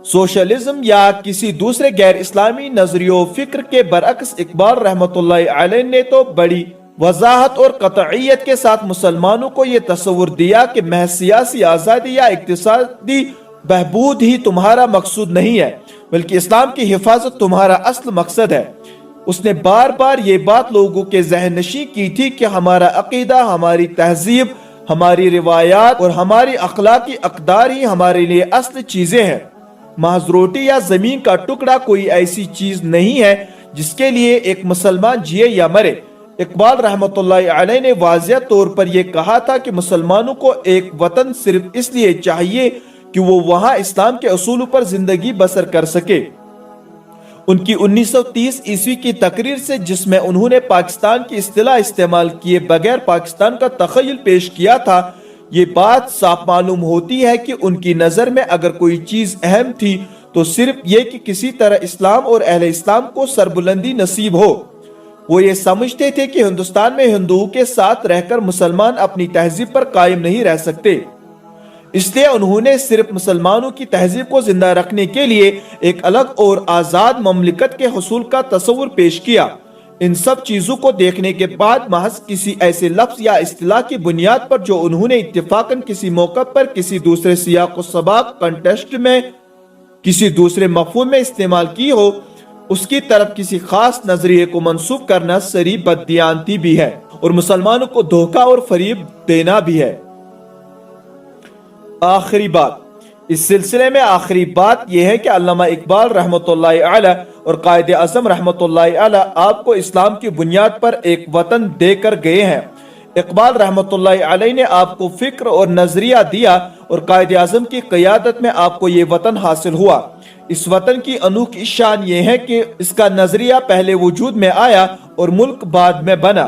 سوشلزم یا کسی دوسرے غیر اسلامی نظریہ و فکر کے برعکس اقبال رحمۃ اللہ علیہ نے تو بڑی وضاحت اور قطعیت کے ساتھ مسلمانوں کو یہ تصور دیا کہ محض سیاسی آزادی یا اقتصادی بہبود ہی تمہارا مقصود نہیں ہے، بلکہ اسلام کی حفاظت تمہارا اصل مقصد ہے۔ اس نے بار بار یہ بات لوگوں کے ذہن نشین کی تھی کہ ہمارا عقیدہ، ہماری تہذیب، ہماری روایات اور ہماری اخلاقی اقدار ہی ہمارے لیے اصل چیزیں ہیں۔ محض روٹی یا زمین کا ٹکڑا کوئی ایسی چیز نہیں ہے جس کے لیے ایک مسلمان جیے یا مرے۔ اقبال رحمۃ اللہ علیہ نے واضح طور پر یہ کہا تھا کہ مسلمانوں کو ایک وطن صرف اس لیے چاہیے کہ وہ وہاں اسلام کے اصولوں پر زندگی بسر کر سکے۔ ان کی 1930 عیسوی کی تقریر سے، جس میں انہوں نے پاکستان کی اصطلاح استعمال کیے بغیر پاکستان کا تخیل پیش کیا تھا، یہ بات صاف معلوم ہوتی ہے کہ ان کی نظر میں اگر کوئی چیز اہم تھی تو صرف یہ کہ کسی طرح اسلام اور اہل اسلام کو سربلندی نصیب ہو۔ وہ یہ سمجھتے تھے کہ ہندوستان میں ہندوؤں کے ساتھ رہ کر مسلمان اپنی تہذیب پر قائم نہیں رہ سکتے، اس لیے انہوں نے صرف مسلمانوں کی تہذیب کو زندہ رکھنے کے لیے ایک الگ اور آزاد مملکت کے حصول کا تصور پیش کیا۔ ان سب چیزوں کو دیکھنے کے بعد محض کسی ایسے لفظ یا اصطلاح کی بنیاد پر جو انہوں نے اتفاقاً کسی موقع پر کسی دوسرے سیاق و سباق کنٹیسٹ میں کسی دوسرے مفہوم میں استعمال کی ہو، اس کی طرف کسی خاص نظریے کو منسوب کرنا صریح بددیانتی بھی ہے اور مسلمانوں کو دھوکہ اور فریب دینا بھی ہے۔ آخری بات، اس سلسلے میں آخری بات یہ ہے کہ علامہ اقبال رحمۃ اللہ علیہ اور قائد اعظم رحمۃ اللہ علیہ آپ کو اسلام کی بنیاد پر ایک وطن دے کر گئے ہیں۔ اقبال رحمۃ اللہ علیہ نے آپ کو فکر اور نظریہ دیا اور قائد اعظم کی قیادت میں آپ کو یہ وطن حاصل ہوا۔ اس وطن کی انوکھی شان یہ ہے کہ اس کا نظریہ پہلے وجود میں آیا اور ملک بعد میں بنا۔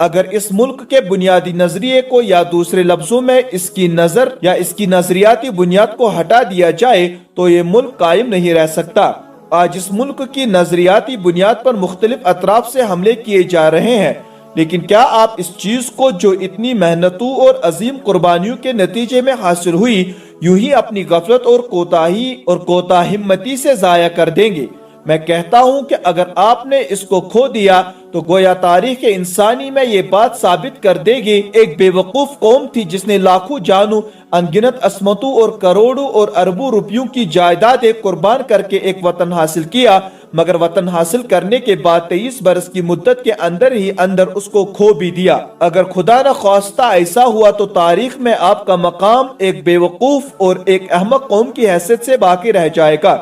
اگر اس ملک کے بنیادی نظریے کو یا دوسرے لفظوں میں اس کی نظر یا اس کی نظریاتی بنیاد کو ہٹا دیا جائے تو یہ ملک قائم نہیں رہ سکتا۔ آج اس ملک کی نظریاتی بنیاد پر مختلف اطراف سے حملے کیے جا رہے ہیں، لیکن کیا آپ اس چیز کو جو اتنی محنتوں اور عظیم قربانیوں کے نتیجے میں حاصل ہوئی یوں ہی اپنی غفلت اور کوتاہ ہمتی سے ضائع کر دیں گے؟ میں کہتا ہوں کہ اگر آپ نے اس کو کھو دیا تو گویا تاریخ انسانی میں یہ بات ثابت کر دے گی ایک بے وقوف قوم تھی جس نے لاکھوں جانوں، انگنت عصمتوں اور کروڑوں اور اربوں روپیوں کی جائیدادیں قربان کر کے ایک وطن حاصل کیا، مگر وطن حاصل کرنے کے بعد 23 برس کی مدت کے اندر ہی اندر اس کو کھو بھی دیا۔ اگر خدا نہ خواستہ ایسا ہوا تو تاریخ میں آپ کا مقام ایک بے وقوف اور ایک احمق قوم کی حیثیت سے باقی رہ جائے گا،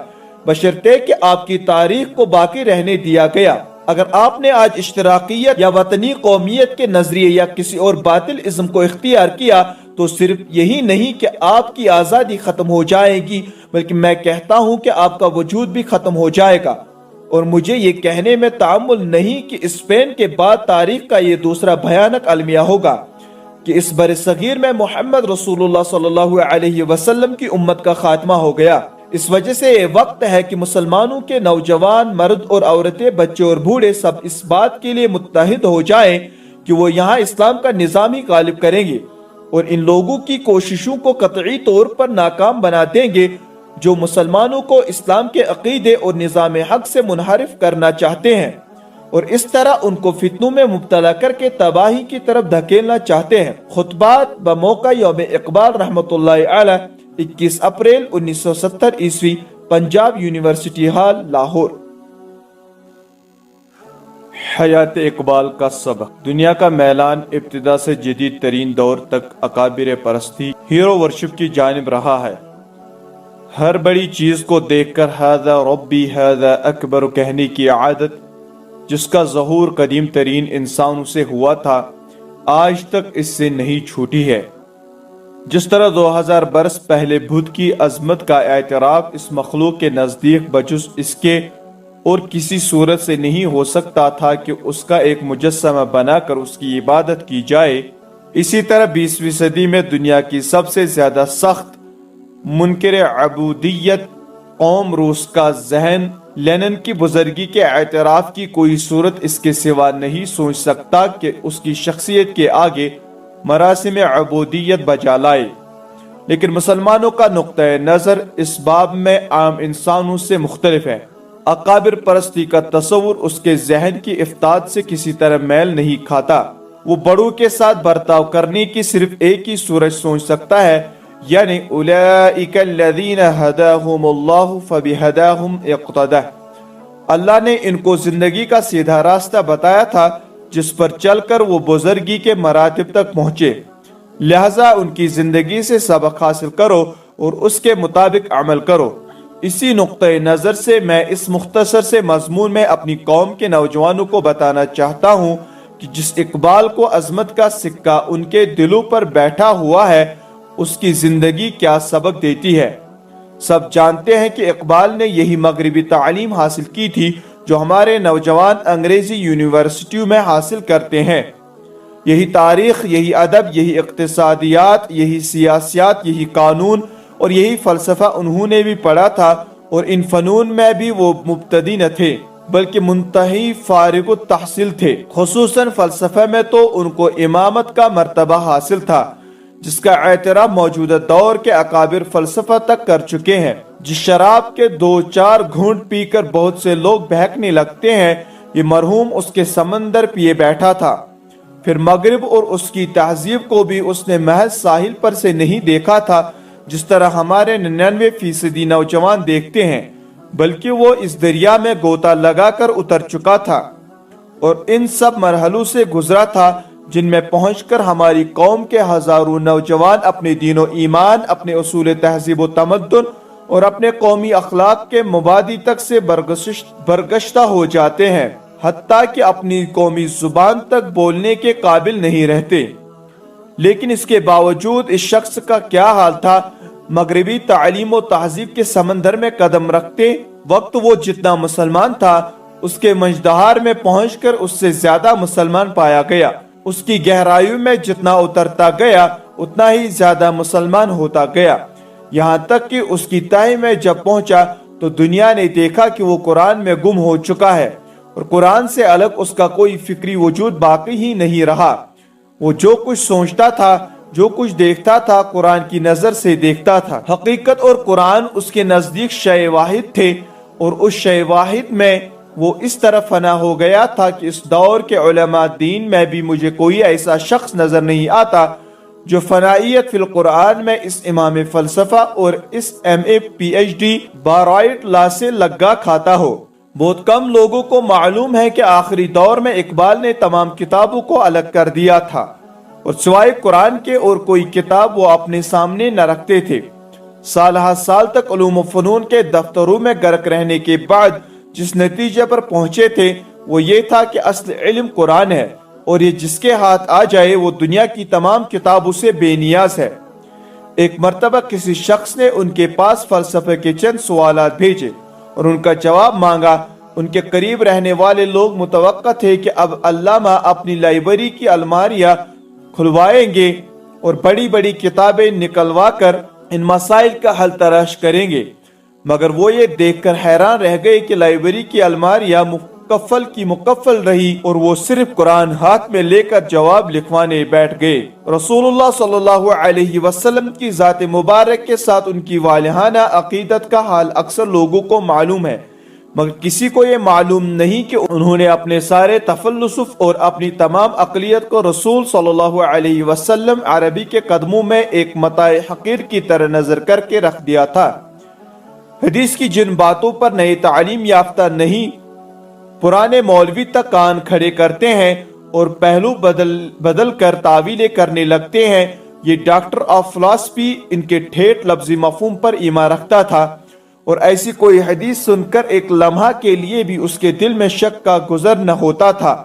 بشرطے کہ آپ کی تاریخ کو باقی رہنے دیا گیا۔ اگر آپ نے آج اشتراکیت یا وطنی قومیت کے نظریے یا کسی اور باطل ازم کو اختیار کیا تو صرف یہی نہیں کہ آپ کی آزادی ختم ہو جائے گی، بلکہ میں کہتا ہوں کہ آپ کا وجود بھی ختم ہو جائے گا۔ اور مجھے یہ کہنے میں تعمل نہیں کہ اسپین کے بعد تاریخ کا یہ دوسرا بھیانک المیہ ہوگا کہ اس بر صغیر میں محمد رسول اللہ صلی اللہ علیہ وسلم کی امت کا خاتمہ ہو گیا۔ اس وجہ سے یہ وقت ہے کہ مسلمانوں کے نوجوان، مرد اور عورتیں، بچے اور بوڑھے سب اس بات کے لیے متحد ہو جائیں کہ وہ یہاں اسلام کا نظام ہی غالب کریں گے اور ان لوگوں کی کوششوں کو قطعی طور پر ناکام بنا دیں گے جو مسلمانوں کو اسلام کے عقیدے اور نظام حق سے منحرف کرنا چاہتے ہیں اور اس طرح ان کو فتنوں میں مبتلا کر کے تباہی کی طرف دھکیلنا چاہتے ہیں۔ خطبات بموقع یوم اقبال رحمۃ اللہ علیہ، 21 اپریل 1970 عیسوی، پنجاب یونیورسٹی ہال، لاہور۔ حیات اقبال کا سبق۔ دنیا کا میلان ابتدا سے جدید ترین دور تک اکابر پرستی، ہیرو ورشپ کی جانب رہا ہے۔ ہر بڑی چیز کو دیکھ کر ھذا ربی ھذا اکبر کہنے کی عادت جس کا ظہور قدیم ترین انسانوں سے ہوا تھا آج تک اس سے نہیں چھوٹی ہے۔ جس طرح 2000 برس پہلے بدھ کی عظمت کا اعتراف اس مخلوق کے نزدیک بجز اس کے اور کسی صورت سے نہیں ہو سکتا تھا کہ اس کا ایک مجسمہ بنا کر اس کی عبادت کی جائے، اسی طرح 20ویں صدی میں دنیا کی سب سے زیادہ سخت منکر عبودیت قوم روس کا ذہن لینن کی بزرگی کے اعتراف کی کوئی صورت اس کے سوا نہیں سوچ سکتا کہ اس کی شخصیت کے آگے مراسم عبودیت بجا لائے۔ لیکن مسلمانوں کا نقطہ نظر اس باب میں عام انسانوں سے مختلف ہے۔ اکابر پرستی کا تصور اس کے ذہن کی افتاد سے کسی طرح میل نہیں کھاتا۔ وہ بڑوں کے ساتھ برتاؤ کرنے کی صرف ایک ہی صورت سوچ سکتا ہے، یعنی اولئک الذین ھداھم اللہ فبھداھم اقتدی۔ اللہ نے ان کو زندگی کا سیدھا راستہ بتایا تھا جس پر چل کر وہ بزرگی کے مراتب تک پہنچے، لہذا ان کی زندگی سے سبق حاصل کرو اور اس کے مطابق عمل کرو۔ اسی نقطۂ نظر سے میں اس مختصر سے مضمون میں اپنی قوم کے نوجوانوں کو بتانا چاہتا ہوں کہ جس اقبال کو عظمت کا سکہ ان کے دلوں پر بیٹھا ہوا ہے، اس کی زندگی کیا سبق دیتی ہے۔ سب جانتے ہیں کہ اقبال نے یہی مغربی تعلیم حاصل کی تھی جو ہمارے نوجوان انگریزی یونیورسٹیوں میں حاصل کرتے ہیں۔ یہی تاریخ، یہی ادب، یہی اقتصادیات، یہی سیاسیات، یہی قانون اور یہی فلسفہ انہوں نے بھی پڑھا تھا، اور ان فنون میں بھی وہ مبتدی نہ تھے بلکہ منتہی فارغ التحصیل تھے۔ خصوصاً فلسفہ میں تو ان کو امامت کا مرتبہ حاصل تھا، جس کا اعتراف موجودہ دور کے اکابر فلسفہ تک کر چکے ہیں۔ جس شراب کے 2-4 گھونٹ پی کر بہت سے لوگ بہکنے لگتے ہیں، یہ مرحوم اس کے سمندر پیے بیٹھا تھا۔ پھر مغرب اور اس کی تہذیب کو بھی اس نے محض ساحل پر سے نہیں دیکھا تھا جس طرح ہمارے 99% نوجوان دیکھتے ہیں، بلکہ وہ اس دریا میں غوطہ لگا کر اتر چکا تھا اور ان سب مرحلوں سے گزرا تھا جن میں پہنچ کر ہماری قوم کے ہزاروں نوجوان اپنے دین و ایمان، اپنے اصول تہذیب و تمدن اور اپنے قومی اخلاق کے مبادی تک سے برگشتہ ہو جاتے ہیں، حتیٰ کہ اپنی قومی زبان تک بولنے کے قابل نہیں رہتے۔ لیکن اس کے باوجود اس شخص کا کیا حال تھا؟ مغربی تعلیم و تہذیب کے سمندر میں قدم رکھتے وقت وہ جتنا مسلمان تھا، اس کے منجدہار میں پہنچ کر اس سے زیادہ مسلمان پایا گیا۔ اس کی گہرائیوں میں جتنا اترتا گیا اتنا ہی زیادہ مسلمان ہوتا گیا، یہاں تک کہ اس کی تہہ میں جب پہنچا تو دنیا نے دیکھا کہ وہ قرآن میں گم ہو چکا ہے اور قرآن سے الگ اس کا کوئی فکری وجود باقی ہی نہیں رہا۔ وہ جو کچھ سوچتا تھا، جو کچھ دیکھتا تھا، قرآن کی نظر سے دیکھتا تھا۔ حقیقت اور قرآن اس کے نزدیک شے واحد تھے، اور اس شے واحد میں وہ اس طرح فنا ہو گیا تھا کہ اس دور کے علماء دین میں بھی مجھے کوئی ایسا شخص نظر نہیں آتا جو فنائیت فی القرآن میں اس امام فلسفہ اور اس MA PhD بارائٹ لا سے لگا کھاتا ہو۔ بہت کم لوگوں کو معلوم ہے کہ آخری دور میں اقبال نے تمام کتابوں کو الگ کر دیا تھا اور سوائے قرآن کے اور کوئی کتاب وہ اپنے سامنے نہ رکھتے تھے۔ سال ہر سال تک علوم و فنون کے دفتروں میں غرق رہنے کے بعد جس نتیجے پر پہنچے تھے وہ یہ تھا کہ اصل علم قرآن ہے، اور یہ جس کے ہاتھ آ جائے وہ دنیا کی تمام کتابوں سے بے نیاز ہے۔ ایک مرتبہ کسی شخص نے ان کے پاس فلسفے کے چند سوالات بھیجے اور ان کا جواب مانگا۔ ان کے قریب رہنے والے لوگ متوقع تھے کہ اب علامہ اپنی لائبریری کی الماریاں کھلوائیں گے اور بڑی بڑی کتابیں نکلوا کر ان مسائل کا حل تلاش کریں گے، مگر وہ یہ دیکھ کر حیران رہ گئے کہ لائبریری کی الماریاں مکفل کی مکفل رہی اور وہ صرف قرآن ہاتھ میں لے کر جواب لکھوانے بیٹھ گئے۔ رسول اللہ صلی اللہ علیہ وسلم کی ذات مبارک کے ساتھ ان کی والہانہ عقیدت کا حال اکثر لوگوں کو معلوم ہے، مگر کسی کو یہ معلوم نہیں کہ انہوں نے اپنے سارے تفلسف اور اپنی تمام عقلیت کو رسول صلی اللہ علیہ وسلم عربی کے قدموں میں ایک متاع حقیر کی طرح نظر کر کے رکھ دیا تھا۔ حدیث کی جن باتوں پر نئے تعلیم یافتہ نہیں پرانے مولوی تک کان کھڑے کرتے ہیں اور پہلو بدل کر تعویلیں کرنے لگتے ہیں، یہ ڈاکٹر آف فلاسفی ان کے ٹھیٹ لفظی مفہوم پر ایمان رکھتا تھا اور ایسی کوئی حدیث سن کر ایک لمحہ کے لیے بھی اس کے دل میں شک کا گزر نہ ہوتا تھا۔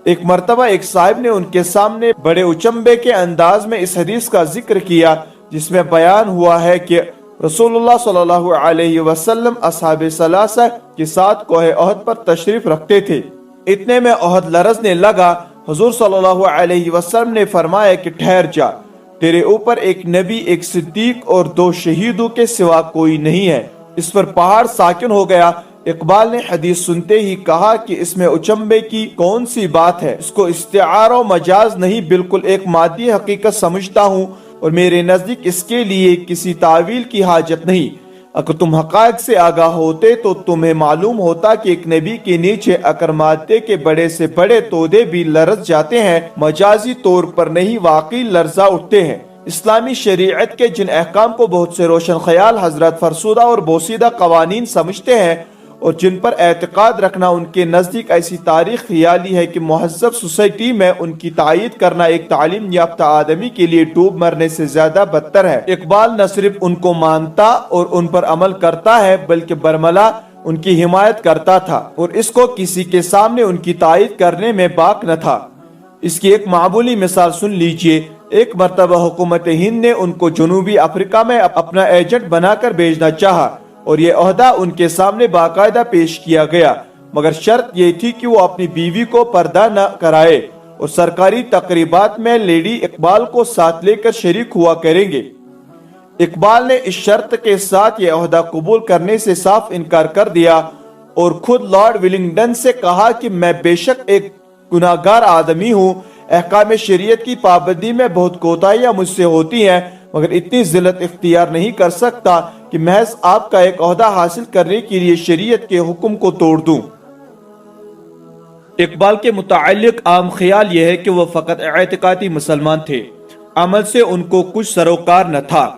ایک مرتبہ ایک صاحب نے ان کے سامنے بڑے اچنبے کے انداز میں اس حدیث کا ذکر کیا جس میں بیان ہوا ہے کہ رسول اللہ صلی اللہ علیہ وسلم اصحاب ثلاثہ کے ساتھ کوہ احد پر تشریف رکھتے تھے۔ اتنے میں احد لرزنے لگا۔ حضور صلی اللہ علیہ وسلم نے فرمایا کہ ٹھہر جا، تیرے اوپر ایک نبی، ایک صدیق اور 2 شہیدوں کے سوا کوئی نہیں ہے۔ اس پر پہاڑ ساکن ہو گیا۔ اقبال نے حدیث سنتے ہی کہا کہ اس میں اچنبے کی کون سی بات ہے، اس کو استعارہ و مجاز نہیں بالکل ایک مادی حقیقت سمجھتا ہوں، اور میرے نزدیک اس کے لیے کسی تعویل کی حاجت نہیں۔ اگر تم حقائق سے آگاہ ہوتے تو تمہیں معلوم ہوتا کہ ایک نبی کے نیچے اگر مادے کے بڑے سے بڑے تودے بھی لرز جاتے ہیں، مجازی طور پر نہیں واقعی لرزہ اٹھتے ہیں۔ اسلامی شریعت کے جن احکام کو بہت سے روشن خیال حضرات فرسودہ اور بوسیدہ قوانین سمجھتے ہیں اور جن پر اعتقاد رکھنا ان کے نزدیک ایسی تاریخ خیالی ہے کہ مہذب سوسائٹی میں ان کی تائید کرنا ایک تعلیم یافتہ آدمی کے لیے ڈوب مرنے سے زیادہ بدتر ہے۔ اقبال نہ صرف ان کو مانتا اور ان پر عمل کرتا ہے بلکہ برملا ان کی حمایت کرتا تھا، اور اس کو کسی کے سامنے ان کی تائید کرنے میں باک نہ تھا۔ اس کی ایک معمولی مثال سن لیجئے۔ ایک مرتبہ حکومت ہند نے ان کو جنوبی افریقہ میں اپنا ایجنٹ بنا کر بھیجنا چاہا اور یہ عہدہ ان کے سامنے باقاعدہ پیش کیا گیا، مگر شرط یہ تھی کہ وہ اپنی بیوی کو پردہ نہ کرائے اور سرکاری تقریبات میں لیڈی اقبال کو ساتھ لے کر شریک ہوا کریں گے۔ اقبال نے اس شرط کے ساتھ یہ عہدہ قبول کرنے سے صاف انکار کر دیا اور خود لارڈ ولنگڈن سے کہا کہ میں بے شک ایک گناہگار آدمی ہوں، احکام شریعت کی پابندی میں بہت کوتاہیاں مجھ سے ہوتی ہیں، مگر اتنی ذلت اختیار نہیں کر سکتا کہ محض آپ کا ایک عہدہ حاصل کرنے کے لیے شریعت کے حکم کو توڑ دوں۔ اقبال کے متعلق عام خیال یہ ہے کہ وہ فقط اعتقادی مسلمان تھے، عمل سے ان کو کچھ سروکار نہ تھا۔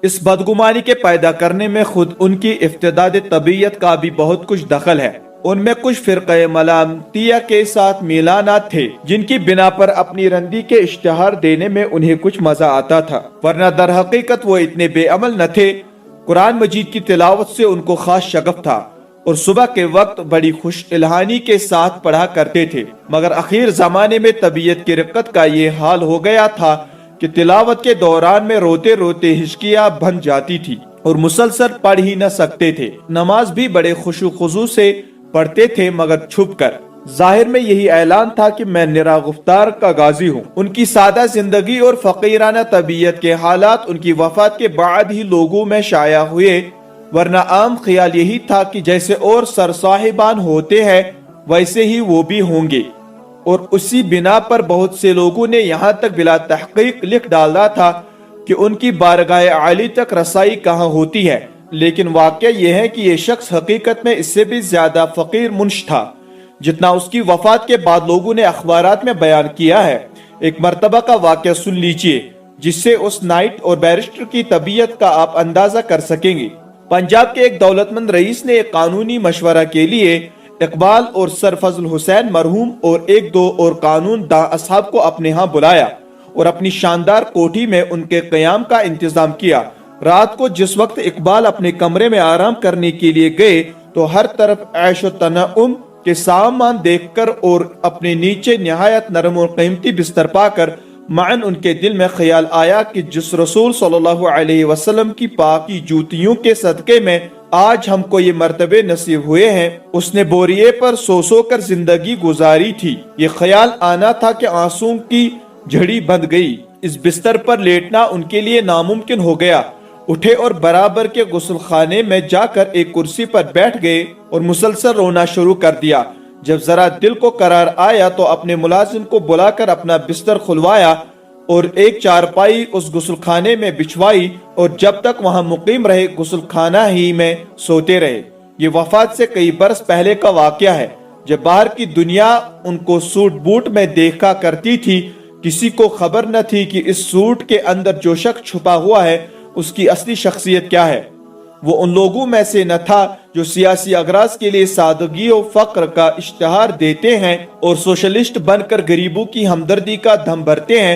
اس بدگمانی کے پیدا کرنے میں خود ان کی افتداد طبیعت کا بھی بہت کچھ دخل ہے۔ ان میں کچھ فرقہ ملامتیہ کے ساتھ میلانات تھے جن کی بنا پر اپنی رندی کے اشتہار دینے میں انہیں کچھ مزہ آتا تھا، ورنہ در حقیقت وہ اتنے بے عمل نہ تھے۔ قرآن مجید کی تلاوت سے ان کو خاص شغف تھا اور صبح کے وقت بڑی خوش الہانی کے ساتھ پڑھا کرتے تھے، مگر اخیر زمانے میں طبیعت کی رقت کا یہ حال ہو گیا تھا کہ تلاوت کے دوران میں روتے روتے ہچکیاں بن جاتی تھی اور مسلسل پڑھ ہی نہ سکتے تھے۔ نماز بھی بڑے خشوع و خضوع سے پڑھتے تھے مگر چھپ کر۔ ظاہر میں یہی اعلان تھا کہ میں نرا گفتار کا غازی ہوں۔ ان کی سادہ زندگی اور فقیرانہ طبیعت کے حالات ان کی وفات کے بعد ہی لوگوں میں شائع ہوئے، ورنہ عام خیال یہی تھا کہ جیسے اور سر صاحبان ہوتے ہیں ویسے ہی وہ بھی ہوں گے، اور اسی بنا پر بہت سے لوگوں نے یہاں تک بلا تحقیق لکھ ڈالا تھا کہ ان کی بارگاہ عالی تک رسائی کہاں ہوتی ہے۔ لیکن واقعہ یہ ہے کہ یہ شخص حقیقت میں اس سے بھی زیادہ فقیر منش تھا جتنا اس کی وفات کے بعد لوگوں نے اخبارات میں بیان کیا ہے۔ ایک مرتبہ کا واقعہ سن لیجئے جس سے اس نائٹ اور بیرسٹر کی طبیعت کا آپ اندازہ کر سکیں گے۔ پنجاب کے ایک دولت مند رئیس نے ایک قانونی مشورہ کے لیے اقبال اور سر فضل حسین مرحوم اور 1-2 اور قانون داں اصحاب کو اپنے ہاں بلایا اور اپنی شاندار کوٹھی میں ان کے قیام کا انتظام کیا۔ رات کو جس وقت اقبال اپنے کمرے میں آرام کرنے کے لیے گئے تو ہر طرف عیش و تنعم کے سامان دیکھ کر اور اپنے نیچے نہایت نرم اور قیمتی بستر پا کر معاً ان کے دل میں خیال آیا کہ جس رسول صلی اللہ علیہ وسلم کی پاکی جوتیوں کے صدقے میں آج ہم کو یہ مرتبے نصیب ہوئے ہیں، اس نے بوریے پر سو کر زندگی گزاری تھی۔ یہ خیال آنا تھا کہ آنسوں کی جھڑی بند گئی۔ اس بستر پر لیٹنا ان کے لیے ناممکن ہو گیا۔ اٹھے اور برابر کے غسل خانے میں جا کر ایک کرسی پر بیٹھ گئے اور مسلسل رونا شروع کر دیا۔ جب ذرا دل کو قرار آیا تو اپنے ملازم کو بلا کر اپنا بستر کھلوایا اور ایک چارپائی اس غسل خانے میں بچھوائی اور جب تک وہاں مقیم رہے غسل خانہ ہی میں سوتے رہے۔ یہ وفات سے کئی برس پہلے کا واقعہ ہے، جب باہر کی دنیا ان کو سوٹ بوٹ میں دیکھا کرتی تھی۔ کسی کو خبر نہ تھی کہ اس سوٹ کے اندر جو شخص چھپا ہوا ہے اس کی اصلی شخصیت کیا ہے۔ وہ ان لوگوں میں سے نہ تھا جو سیاسی اغراض کے لیے سادگی و فقر کا اشتہار دیتے ہیں اور سوشلسٹ بن کر غریبوں کی ہمدردی کا دم بھرتے ہیں،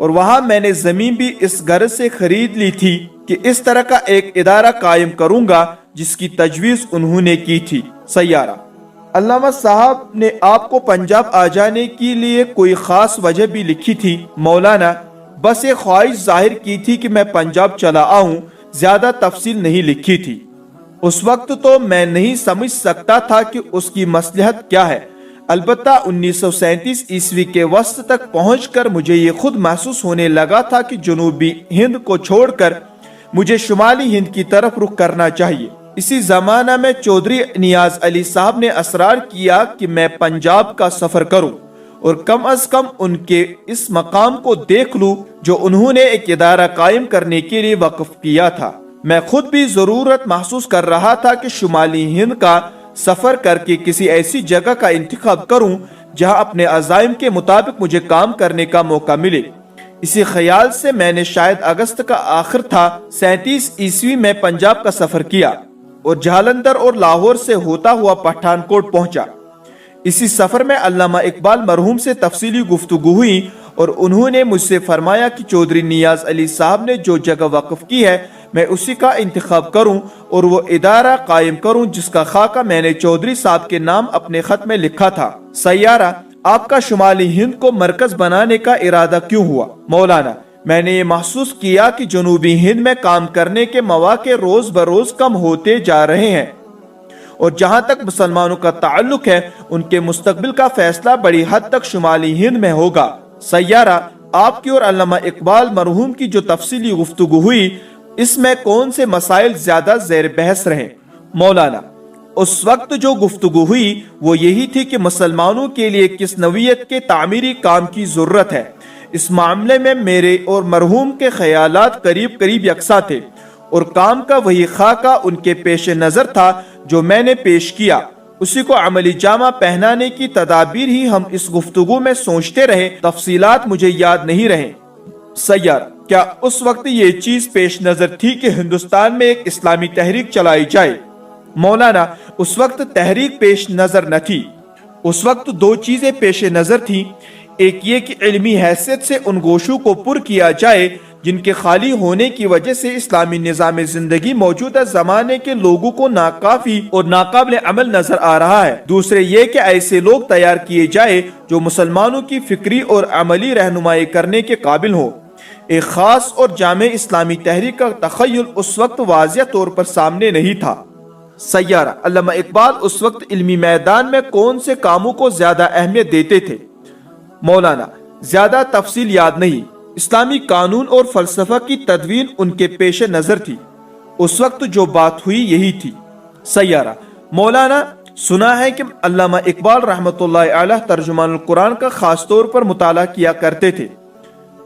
اور وہاں میں نے زمین بھی اس غرض سے خرید لی تھی کہ اس طرح کا ایک ادارہ قائم کروں گا جس کی تجویز انہوں نے کی تھی۔ سیارہ علامہ صاحب نے آپ کو پنجاب آ جانے کے لیے کوئی خاص وجہ بھی لکھی تھی؟ مولانا بس ایک خواہش ظاہر کی تھی کہ میں پنجاب چلا آؤں، زیادہ تفصیل نہیں لکھی تھی۔ اس وقت تو میں نہیں سمجھ سکتا تھا کہ اس کی مصلحت کیا ہے، البتہ 1937 عیسوی کے وسط تک پہنچ کر مجھے یہ خود محسوس ہونے لگا تھا کہ جنوبی ہند کو چھوڑ کر مجھے شمالی ہند کی طرف رخ کرنا چاہیے۔ اسی زمانہ میں چودھری نیاز علی صاحب نے اصرار کیا کہ میں پنجاب کا سفر کروں اور کم از کم ان کے اس مقام کو دیکھ لوں جو انہوں نے ایک ادارہ قائم کرنے کے لیے وقف کیا تھا۔ میں خود بھی ضرورت محسوس کر رہا تھا کہ شمالی ہند کا سفر کر کے کسی ایسی جگہ کا انتخاب کروں جہاں اپنے عزائم کے مطابق مجھے کام کرنے کا موقع ملے۔ اسی خیال سے میں نے شاید اگست کا آخر تھا 37 عیسوی میں پنجاب کا سفر کیا اور جہلندر اور لاہور سے ہوتا ہوا پٹھان کوٹ پہنچا۔ اسی سفر میں علامہ اقبال مرحوم سے تفصیلی گفتگو ہوئی اور انہوں نے مجھ سے فرمایا کہ چودھری نیاز علی صاحب نے جو جگہ وقف کی ہے میں اسی کا انتخاب کروں اور وہ ادارہ قائم کروں جس کا خاکہ میں نے چودھری صاحب کے نام اپنے خط میں لکھا تھا۔ سیارہ آپ کا شمالی ہند کو مرکز بنانے کا ارادہ کیوں ہوا؟ مولانا میں نے یہ محسوس کیا کہ جنوبی ہند میں کام کرنے کے مواقع روز بروز کم ہوتے جا رہے ہیں اور جہاں تک مسلمانوں کا تعلق ہے ان کے مستقبل کا فیصلہ بڑی حد تک شمالی ہند میں ہوگا۔ سیارہ آپ کی اور علامہ اقبال مرحوم کی جو تفصیلی گفتگو ہوئی اس میں کون سے مسائل زیادہ زیر بحث رہے؟ مولانا اس وقت جو گفتگو ہوئی وہ یہی تھی کہ مسلمانوں کے لیے کس نوعیت کے تعمیری کام کی ضرورت ہے۔ اس معاملے میں میرے اور مرحوم کے خیالات قریب قریب یکساں تھے اور کام کا وہی خاکہ ان کے پیش نظر تھا جو میں نے پیش کیا، اسی کو عملی جامہ پہنانے کی تدابیر ہی ہم اس گفتگو میں سوچتے رہے، تفصیلات مجھے یاد نہیں رہے۔ سیار کیا اس وقت یہ چیز پیش نظر تھی کہ ہندوستان میں ایک اسلامی تحریک چلائی جائے؟ مولانا اس وقت تحریک پیش نظر نہ تھی، اس وقت دو چیزیں پیش نظر تھی، ایک یہ کہ علمی حیثیت سے ان گوشوں کو پر کیا جائے جن کے خالی ہونے کی وجہ سے اسلامی نظام زندگی موجودہ زمانے کے لوگوں کو ناکافی اور ناقابل عمل نظر آ رہا ہے، دوسرے یہ کہ ایسے لوگ تیار کیے جائے جو مسلمانوں کی فکری اور عملی رہنمائی کرنے کے قابل ہوں۔ ایک خاص اور جامع اسلامی تحریک کا تخیل اس وقت واضح طور پر سامنے نہیں تھا۔ سیارہ علامہ اقبال اس وقت علمی میدان میں کون سے کاموں کو زیادہ اہمیت دیتے تھے؟ مولانا زیادہ تفصیل یاد نہیں، اسلامی قانون اور فلسفہ کی تدوین ان کے پیش نظر تھی، اس وقت جو بات ہوئی یہی تھی۔ سیارہ مولانا سنا ہے کہ علامہ اقبال رحمۃ اللہ علیہ ترجمان القرآن کا خاص طور پر مطالعہ کیا کرتے تھے۔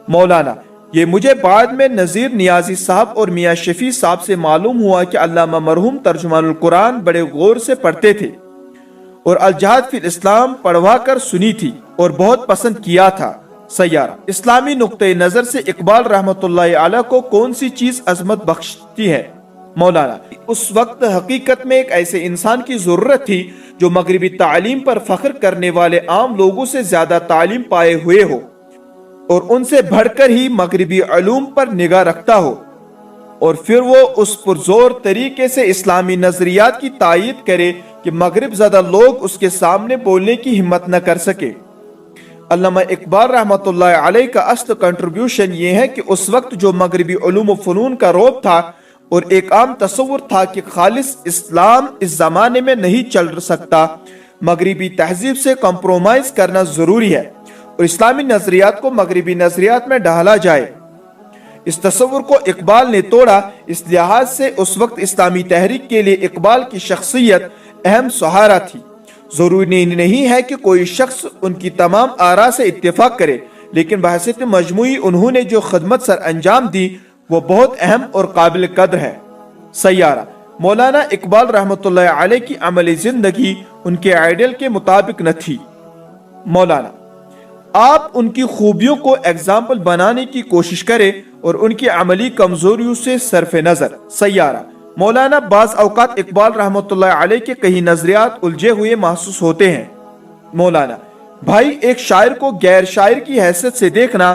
مولانا یہ مجھے بعد میں نذیر نیازی صاحب اور میاں شفیع صاحب سے معلوم ہوا کہ علامہ مرحوم ترجمان القرآن بڑے غور سے پڑھتے تھے اور الجہاد فی الاسلام پڑھوا کر سنی تھی اور بہت پسند کیا تھا۔ سیارہ اسلامی نقطۂ نظر سے اقبال رحمۃ اللہ علیہ کو کون سی چیز عظمت بخشتی ہے؟ مولانا اس وقت حقیقت میں ایک ایسے انسان کی ضرورت تھی جو مغربی تعلیم پر فخر کرنے والے عام لوگوں سے زیادہ تعلیم پائے ہوئے ہو اور ان سے بڑھ کر ہی مغربی علوم پر نگاہ رکھتا ہو اور پھر وہ اس پر زور طریقے سے اسلامی نظریات کی تائید کرے کہ مغرب زدہ لوگ اس کے سامنے بولنے کی ہمت نہ کر سکے۔ علامہ اقبال رحمۃ اللہ علیہ کا اصل کنٹریبیوشن یہ ہے کہ اس وقت جو مغربی علوم و فنون کا رعب تھا اور ایک عام تصور تھا کہ خالص اسلام اس زمانے میں نہیں چل سکتا، مغربی تہذیب سے کمپرومائز کرنا ضروری ہے اور اسلامی نظریات کو مغربی نظریات میں ڈھالا جائے، اس تصور کو اقبال نے توڑا۔ اس لحاظ سے اس وقت اسلامی تحریک کے لیے اقبال کی شخصیت اہم سہارا تھی۔ ضروری نہیں ہے کہ کوئی شخص ان کی تمام آراء سے اتفاق کرے، لیکن بحثیت مجموعی انہوں نے جو خدمت سر انجام دی وہ بہت اہم اور قابل قدر ہے۔ سیارہ مولانا اقبال رحمۃ اللہ علیہ کی عملی زندگی ان کے آئیڈیل کے مطابق نہ تھی۔ مولانا آپ ان کی خوبیوں کو ایگزامپل بنانے کی کوشش کریں اور ان کی عملی کمزوریوں سے صرف نظر۔ سیارہ مولانا بعض اوقات اقبال رحمۃ اللہ علیہ کے کئی نظریات الجھے ہوئے محسوس ہوتے ہیں۔ مولانا بھائی ایک شاعر کو غیر شاعر کی حیثیت سے دیکھنا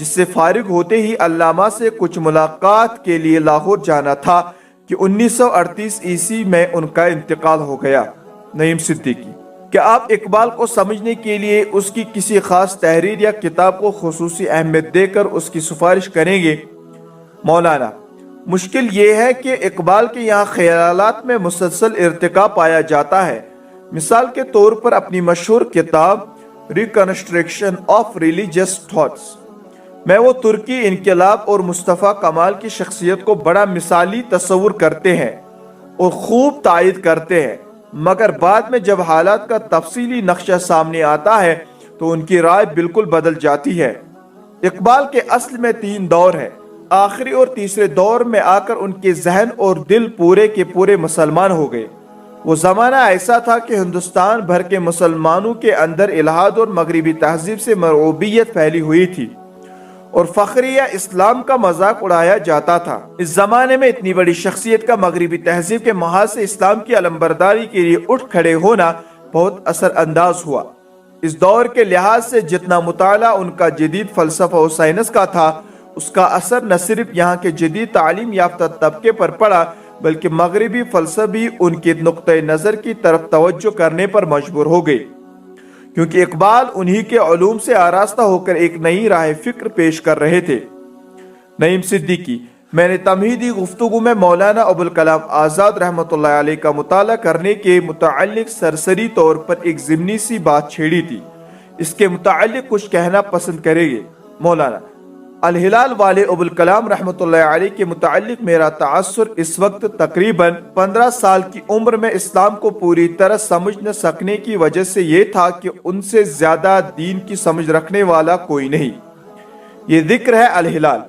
جس سے فارغ ہوتے ہی علامہ سے کچھ ملاقات کے لیے لاہور جانا تھا کہ 1938 عیسوی میں ان کا انتقال ہو گیا۔ نعیم صدیقی: کیا آپ اقبال کو سمجھنے کے لیے اس کی کسی خاص تحریر یا کتاب کو خصوصی اہمیت دے کر اس کی سفارش کریں گے؟ مولانا: مشکل یہ ہے کہ اقبال کے یہاں خیالات میں مسلسل ارتقا پایا جاتا ہے۔ مثال کے طور پر اپنی مشہور کتاب ریکنسٹرکشن آف ریلیجیس تھاٹس میں وہ ترکی انقلاب اور مصطفیٰ کمال کی شخصیت کو بڑا مثالی تصور کرتے ہیں اور خوب تائید کرتے ہیں، مگر بعد میں جب حالات کا تفصیلی نقشہ سامنے آتا ہے تو ان کی رائے بالکل بدل جاتی ہے۔ اقبال کے اصل میں 3 دور ہیں۔ آخری اور تیسرے دور میں آ کر ان کے ذہن اور دل پورے کے پورے مسلمان ہو گئے۔ وہ زمانہ ایسا تھا کہ ہندوستان بھر کے مسلمانوں کے اندر الحاد اور مغربی تہذیب سے مرعوبیت پھیلی ہوئی تھی اور فخریہ اسلام کا مذاق اڑایا جاتا تھا۔ اس زمانے میں اتنی بڑی شخصیت کا مغربی تہذیب کے محاذ سے اسلام کی علمبرداری کے لیے اٹھ کھڑے ہونا بہت اثر انداز ہوا۔ اس دور کے لحاظ سے جتنا مطالعہ ان کا جدید فلسفہ و سائنس کا تھا، اس کا اثر نہ صرف یہاں کے جدید تعلیم یافتہ طبقے پر پڑا بلکہ مغربی فلسفہ بھی ان کے نقطۂ نظر کی طرف توجہ کرنے پر مجبور ہو گئی، کیونکہ اقبال انہی کے علوم سے آراستہ ہو کر ایک نئی راہ فکر پیش کر رہے تھے۔ نعیم صدیقی: میں نے تمہیدی گفتگو میں مولانا ابوالکلام آزاد رحمۃ اللہ علیہ کا مطالعہ کرنے کے متعلق سرسری طور پر ایک ضمنی سی بات چھیڑی تھی، اس کے متعلق کچھ کہنا پسند کریں گے؟ مولانا: الہلال والے ابوالکلام رحمۃ اللہ علیہ کے متعلق میرا تاثر اس وقت تقریباً 15 سال کی عمر میں اسلام کو پوری طرح سمجھ نہ سکنے کی وجہ سے یہ تھا کہ ان سے زیادہ دین کی سمجھ رکھنے والا کوئی نہیں۔ یہ ذکر ہے الہلال،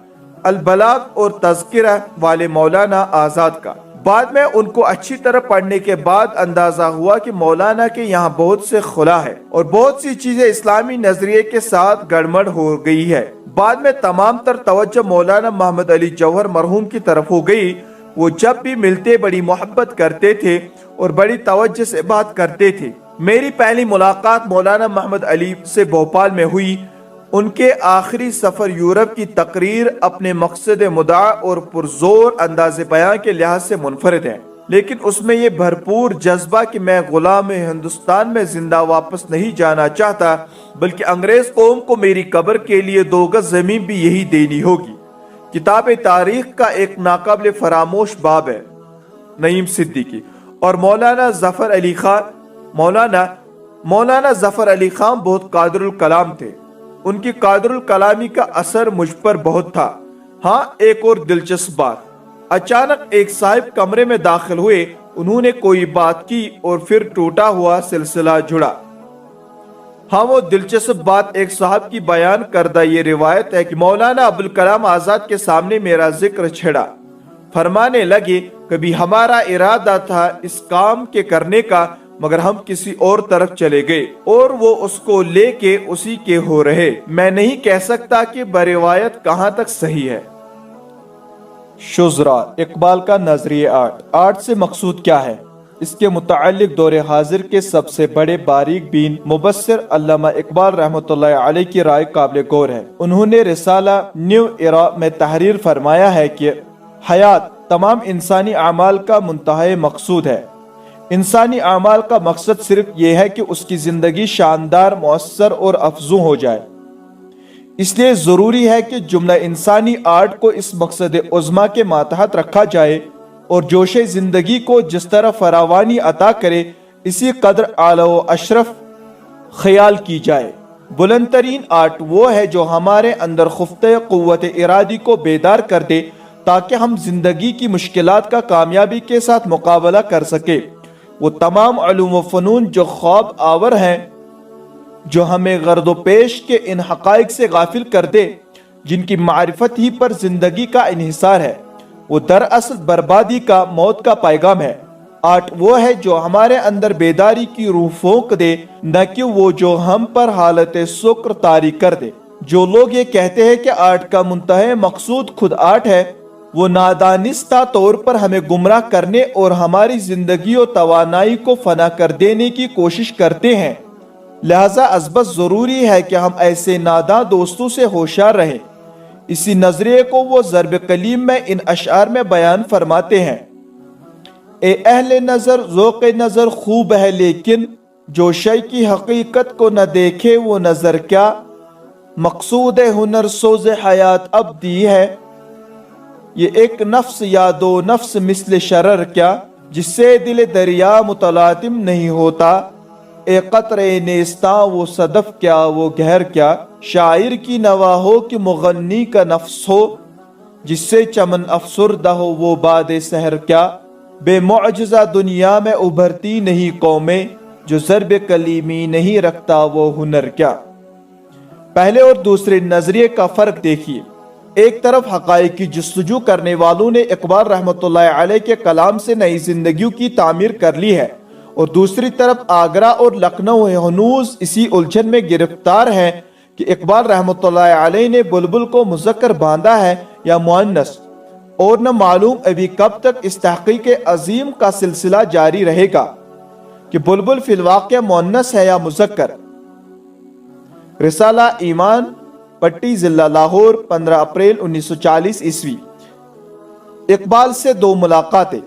البلاغ اور تذکرہ والے مولانا آزاد کا۔ بعد میں ان کو اچھی طرح پڑھنے کے بعد اندازہ ہوا کہ مولانا کے یہاں بہت سے خلا ہے اور بہت سی چیزیں اسلامی نظریے کے ساتھ گڑبڑ ہو گئی ہے۔ بعد میں تمام تر توجہ مولانا محمد علی جوہر مرحوم کی طرف ہو گئی۔ وہ جب بھی ملتے بڑی محبت کرتے تھے اور بڑی توجہ سے بات کرتے تھے۔ میری پہلی ملاقات مولانا محمد علی سے بھوپال میں ہوئی۔ ان کے آخری سفر یورپ کی تقریر اپنے مقصد مدعا اور پرزور انداز بیان کے لحاظ سے منفرد ہے، لیکن اس میں یہ بھرپور جذبہ کہ میں غلام ہندوستان میں زندہ واپس نہیں جانا چاہتا بلکہ انگریز قوم کو میری قبر کے لیے 2 گز زمین بھی یہی دینی ہوگی، کتاب تاریخ کا ایک ناقابل فراموش باب ہے۔ نعیم صدیقی: اور مولانا ظفر علی خان؟ مولانا ظفر علی خان بہت قادر الکلام تھے۔ ان کی قادر الکلامی کا اثر مجھ پر بہت تھا۔ ہاں، ایک اور دلچسپ بات، اچانک ایک صاحب کمرے میں داخل ہوئے، انہوں نے کوئی بات کی اور پھر ٹوٹا ہوا سلسلہ جڑا۔ ہاں، وہ دلچسپ بات ایک صاحب کی بیان کردہ یہ روایت ہے کہ مولانا ابوالکلام آزاد کے سامنے میرا ذکر چھڑا، فرمانے لگے، کبھی ہمارا ارادہ تھا اس کام کے کرنے کا مگر ہم کسی اور طرف چلے گئے اور وہ اس کو لے کے اسی کے ہو رہے۔ میں نہیں کہہ سکتا کہ بروایت کہاں تک صحیح ہے۔ شزرا: اقبال کا نظریہ آرٹ سے مقصود کیا ہے؟ اس کے متعلق دور حاضر کے سب سے بڑے باریک بین مبصر علامہ اقبال رحمۃ اللہ علیہ کی رائے قابل غور ہے۔ انہوں نے رسالہ نیو ایرا میں تحریر فرمایا ہے کہ حیات تمام انسانی اعمال کا منتہی مقصود ہے۔ انسانی اعمال کا مقصد صرف یہ ہے کہ اس کی زندگی شاندار، مؤثر اور افزوں ہو جائے۔ اس لیے ضروری ہے کہ جملہ انسانی آرٹ کو اس مقصد عظمیٰ کے ماتحت رکھا جائے اور جوش زندگی کو جس طرح فراوانی عطا کرے اسی قدر اعلیٰ و اشرف خیال کی جائے۔ بلند ترین آرٹ وہ ہے جو ہمارے اندر خفتہ قوت ارادی کو بیدار کر دے تاکہ ہم زندگی کی مشکلات کا کامیابی کے ساتھ مقابلہ کر سکے۔ وہ تمام علوم و فنون جو خواب آور ہیں، جو ہمیں غرض و پیش کے ان حقائق سے غافل کر دے جن کی معرفت ہی پر زندگی کا انحصار ہے، وہ دراصل بربادی کا، موت کا پیغام ہے۔ آرٹ وہ ہے جو ہمارے اندر بیداری کی روح پھونک دے، نہ کہ وہ جو ہم پر حالت سکر طاری کر دے۔ جو لوگ یہ کہتے ہیں کہ آرٹ کا منتہی مقصود خود آرٹ ہے، وہ نادانستہ طور پر ہمیں گمراہ کرنے اور ہماری زندگی و توانائی کو فنا کر دینے کی کوشش کرتے ہیں۔ لہذا ازبس ضروری ہے کہ ہم ایسے ناداں دوستوں سے ہوشیار رہیں اسی نظریے کو وہ ضرب کلیم میں ان اشعار میں بیان فرماتے ہیں: اے اہل نظر ذوق نظر خوب ہے لیکن جو شے کی حقیقت کو نہ دیکھے وہ نظر کیا، مقصود ہنر سوز حیات اب دی ہے، یہ ایک نفس یا دو نفس مثل شرر کیا، جس سے دل دریا متلاطم نہیں ہوتا، اے قطرے نیستاں وہ صدف کیا وہ گہر کیا، شاعر کی نوا ہو کہ مغنی کا نفس ہو، جس سے چمن افسردہ ہو وہ باد سحر کیا، بے معجزہ دنیا میں ابھرتی نہیں قومیں، جو ضرب کلیمی نہیں رکھتا وہ ہنر کیا۔ پہلے اور دوسرے نظریے کا فرق دیکھیے۔ ایک طرف حقائق کی جستجو کرنے والوں نے اقبال رحمۃ اللہ علیہ کے کلام سے نئی زندگیوں کی تعمیر کر لی ہے، اور دوسری طرف آگرہ اور لکھنؤ ہنوز اسی الجھن میں گرفتار ہیں کہ اقبال رحمۃ اللہ علیہ نے بلبل کو مذکر باندھا ہے یا مؤنث، اور نہ معلوم ابھی کب تک اس تحقیق عظیم کا سلسلہ جاری رہے گا کہ بلبل فی الواقع مؤنث ہے یا مذکر۔ رسالہ ایمان، پٹی ضلع لاہور، 15 اپریل 1940 عیسوی۔ اقبال سے دو ملاقاتیں۔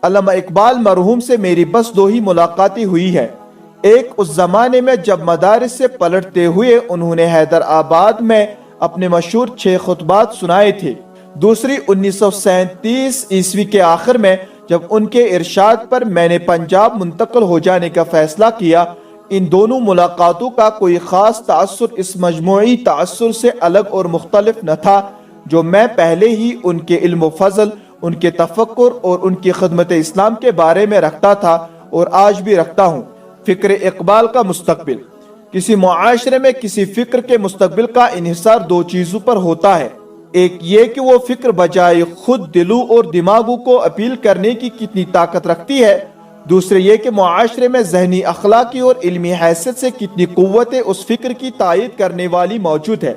علامہ اقبال مرحوم سے میری بس دو ہی ملاقاتیں ہوئی ہے۔ ایک اس زمانے میں جب مدارس سے پلٹتے ہوئے انہوں نے حیدرآباد میں اپنے مشہور 6 خطبات سنائے تھے، دوسری 1937 عیسوی کے آخر میں جب ان کے ارشاد پر میں نے پنجاب منتقل ہو جانے کا فیصلہ کیا۔ ان دونوں ملاقاتوں کا کوئی خاص تأثر اس مجموعی تأثر سے الگ اور مختلف نہ تھا جو میں پہلے ہی ان کے علم و فضل، ان کے تفکر اور ان کی خدمت اسلام کے بارے میں رکھتا تھا اور آج بھی رکھتا ہوں۔ فکر اقبال کا مستقبل۔ کسی معاشرے میں کسی فکر کے مستقبل کا انحصار دو چیزوں پر ہوتا ہے، ایک یہ کہ وہ فکر بجائے خود دلوں اور دماغوں کو اپیل کرنے کی کتنی طاقت رکھتی ہے، دوسرے یہ کہ معاشرے میں ذہنی، اخلاقی اور علمی حیثیت سے کتنی قوت اس فکر کی تائید کرنے والی موجود ہے۔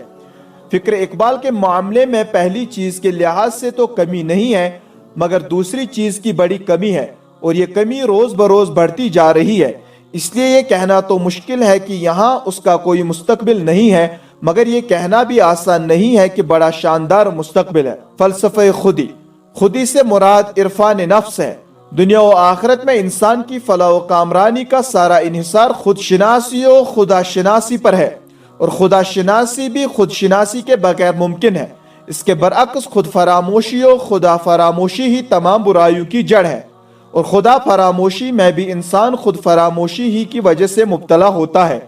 فکر اقبال کے معاملے میں پہلی چیز کے لحاظ سے تو کمی نہیں ہے، مگر دوسری چیز کی بڑی کمی ہے، اور یہ کمی روز بروز بڑھتی جا رہی ہے۔ اس لیے یہ کہنا تو مشکل ہے کہ یہاں اس کا کوئی مستقبل نہیں ہے، مگر یہ کہنا بھی آسان نہیں ہے کہ بڑا شاندار مستقبل ہے۔ فلسفہ خودی۔ خودی سے مراد عرفان نفس ہے۔ دنیا و آخرت میں انسان کی فلاح و کامرانی کا سارا انحصار خود شناسی و خدا شناسی پر ہے، اور خدا شناسی بھی خود شناسی کے بغیر ممکن ہے۔ اس کے برعکس خود فراموشی و خدا فراموشی ہی تمام برائیوں کی جڑ ہے، اور خدا فراموشی میں بھی انسان خود فراموشی ہی کی وجہ سے مبتلا ہوتا ہے۔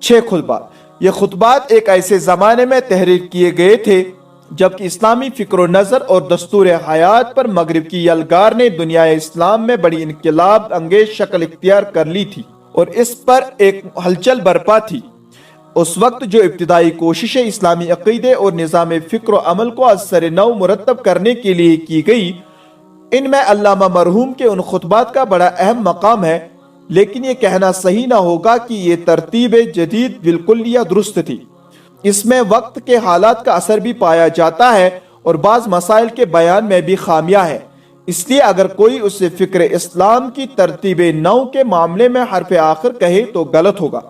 6 خطبات۔ یہ خطبات ایک ایسے زمانے میں تحریر کیے گئے تھے جبکہ اسلامی فکر و نظر اور دستور حیات پر مغرب کی یلغار نے دنیا اسلام میں بڑی انقلاب انگیز شکل اختیار کر لی تھی اور اس پر ایک ہلچل برپا تھی۔ اس وقت جو ابتدائی کوششیں اسلامی عقیدے اور نظام فکر و عمل کو از سر نو مرتب کرنے کے لیے کی گئی، ان میں علامہ مرحوم کے ان خطبات کا بڑا اہم مقام ہے، لیکن یہ کہنا صحیح نہ ہوگا کہ یہ ترتیب جدید بالکل یا درست تھی۔ اس میں وقت کے حالات کا اثر بھی پایا جاتا ہے اور بعض مسائل کے بیان میں بھی خامیاں ہے۔ اس لیے اگر کوئی اسے فکر اسلام کی ترتیب نو کے معاملے میں حرف آخر کہے تو غلط ہوگا۔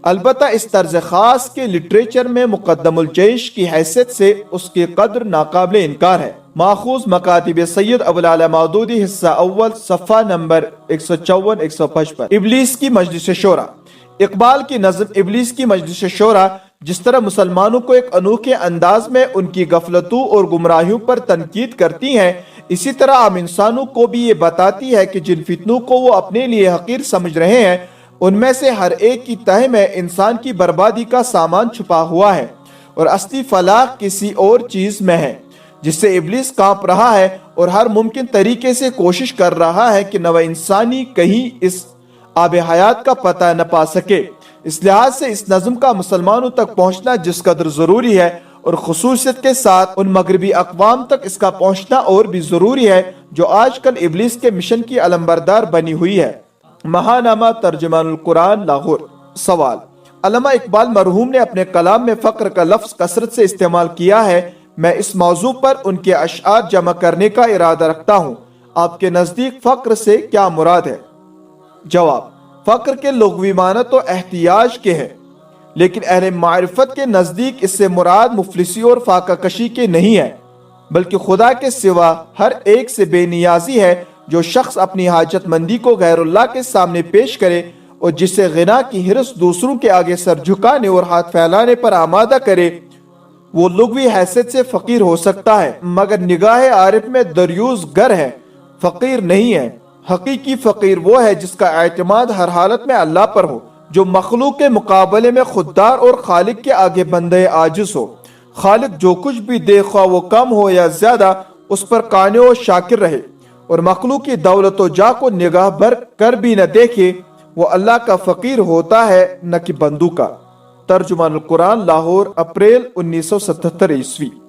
البتہ اس طرز خاص کے لٹریچر میں مقدم الجیش کی حیثیت سے اس کی قدر ناقابل انکار ہے۔ ماخوذ مکاتب سید ابوالعلا مودودی، حصہ اول، صفحہ نمبر 154-155۔ ابلیس کی مجلس شورا۔ اقبال کی نظم ابلیس کی مجلس شورا جس طرح مسلمانوں کو ایک انوکھے انداز میں ان کی غفلتوں اور گمراہیوں پر تنقید کرتی ہیں، اسی طرح عام انسانوں کو بھی یہ بتاتی ہے کہ جن فتنوں کو وہ اپنے لیے حقیر سمجھ رہے ہیں ان میں سے ہر ایک کی تہہ میں انسان کی بربادی کا سامان چھپا ہوا ہے، اور اصلی فلاح کسی اور چیز میں ہے جس سے ابلیس کانپ رہا ہے اور ہر ممکن طریقے سے کوشش کر رہا ہے کہ نوع انسانی کہیں اس آب حیات کا پتہ نہ پا سکے۔ اس لحاظ سے اس نظم کا مسلمانوں تک پہنچنا جس قدر ضروری ہے، اور خصوصیت کے ساتھ ان مغربی اقوام تک اس کا پہنچنا اور بھی ضروری ہے جو آج کل ابلیس کے مشن کی علمبردار بنی ہوئی ہے۔ ماہنامہ ترجمان القرآن، لاہور۔ سوال: علامہ اقبال مرحوم نے اپنے کلام میں فقر کا لفظ کثرت سے استعمال کیا ہے، میں اس موضوع پر ان کے اشعار جمع کرنے کا ارادہ رکھتا ہوں، آپ کے نزدیک فقر سے کیا مراد ہے؟ جواب: فقر کے لغوی معنی تو احتیاج کے ہے، لیکن اہل معرفت کے نزدیک اس سے مراد مفلسی اور فاقہ کشی کے نہیں ہے، بلکہ خدا کے سوا ہر ایک سے بے نیازی ہے۔ جو شخص اپنی حاجت مندی کو غیر اللہ کے سامنے پیش کرے اور جسے غنا کی حرص دوسروں کے آگے سر جھکانے اور ہاتھ پھیلانے پر آمادہ کرے، وہ لغوی حیثیت سے فقیر ہو سکتا ہے، مگر نگاہ عارف میں دریوز گر ہے، فقیر نہیں ہے۔ حقیقی فقیر وہ ہے جس کا اعتماد ہر حالت میں اللہ پر ہو، جو مخلوق کے مقابلے میں خوددار اور خالق کے آگے بندے عاجز ہو۔ خالق جو کچھ بھی دے، خواہ وہ کم ہو یا زیادہ، اس پر قانع و شاکر رہے، اور مخلوق کی دولت و جاہ کو نگاہ بھر کر بھی نہ دیکھے۔ وہ اللہ کا فقیر ہوتا ہے، نہ کہ بندوں کا۔ ترجمان القرآن، لاہور، اپریل 1977 ء۔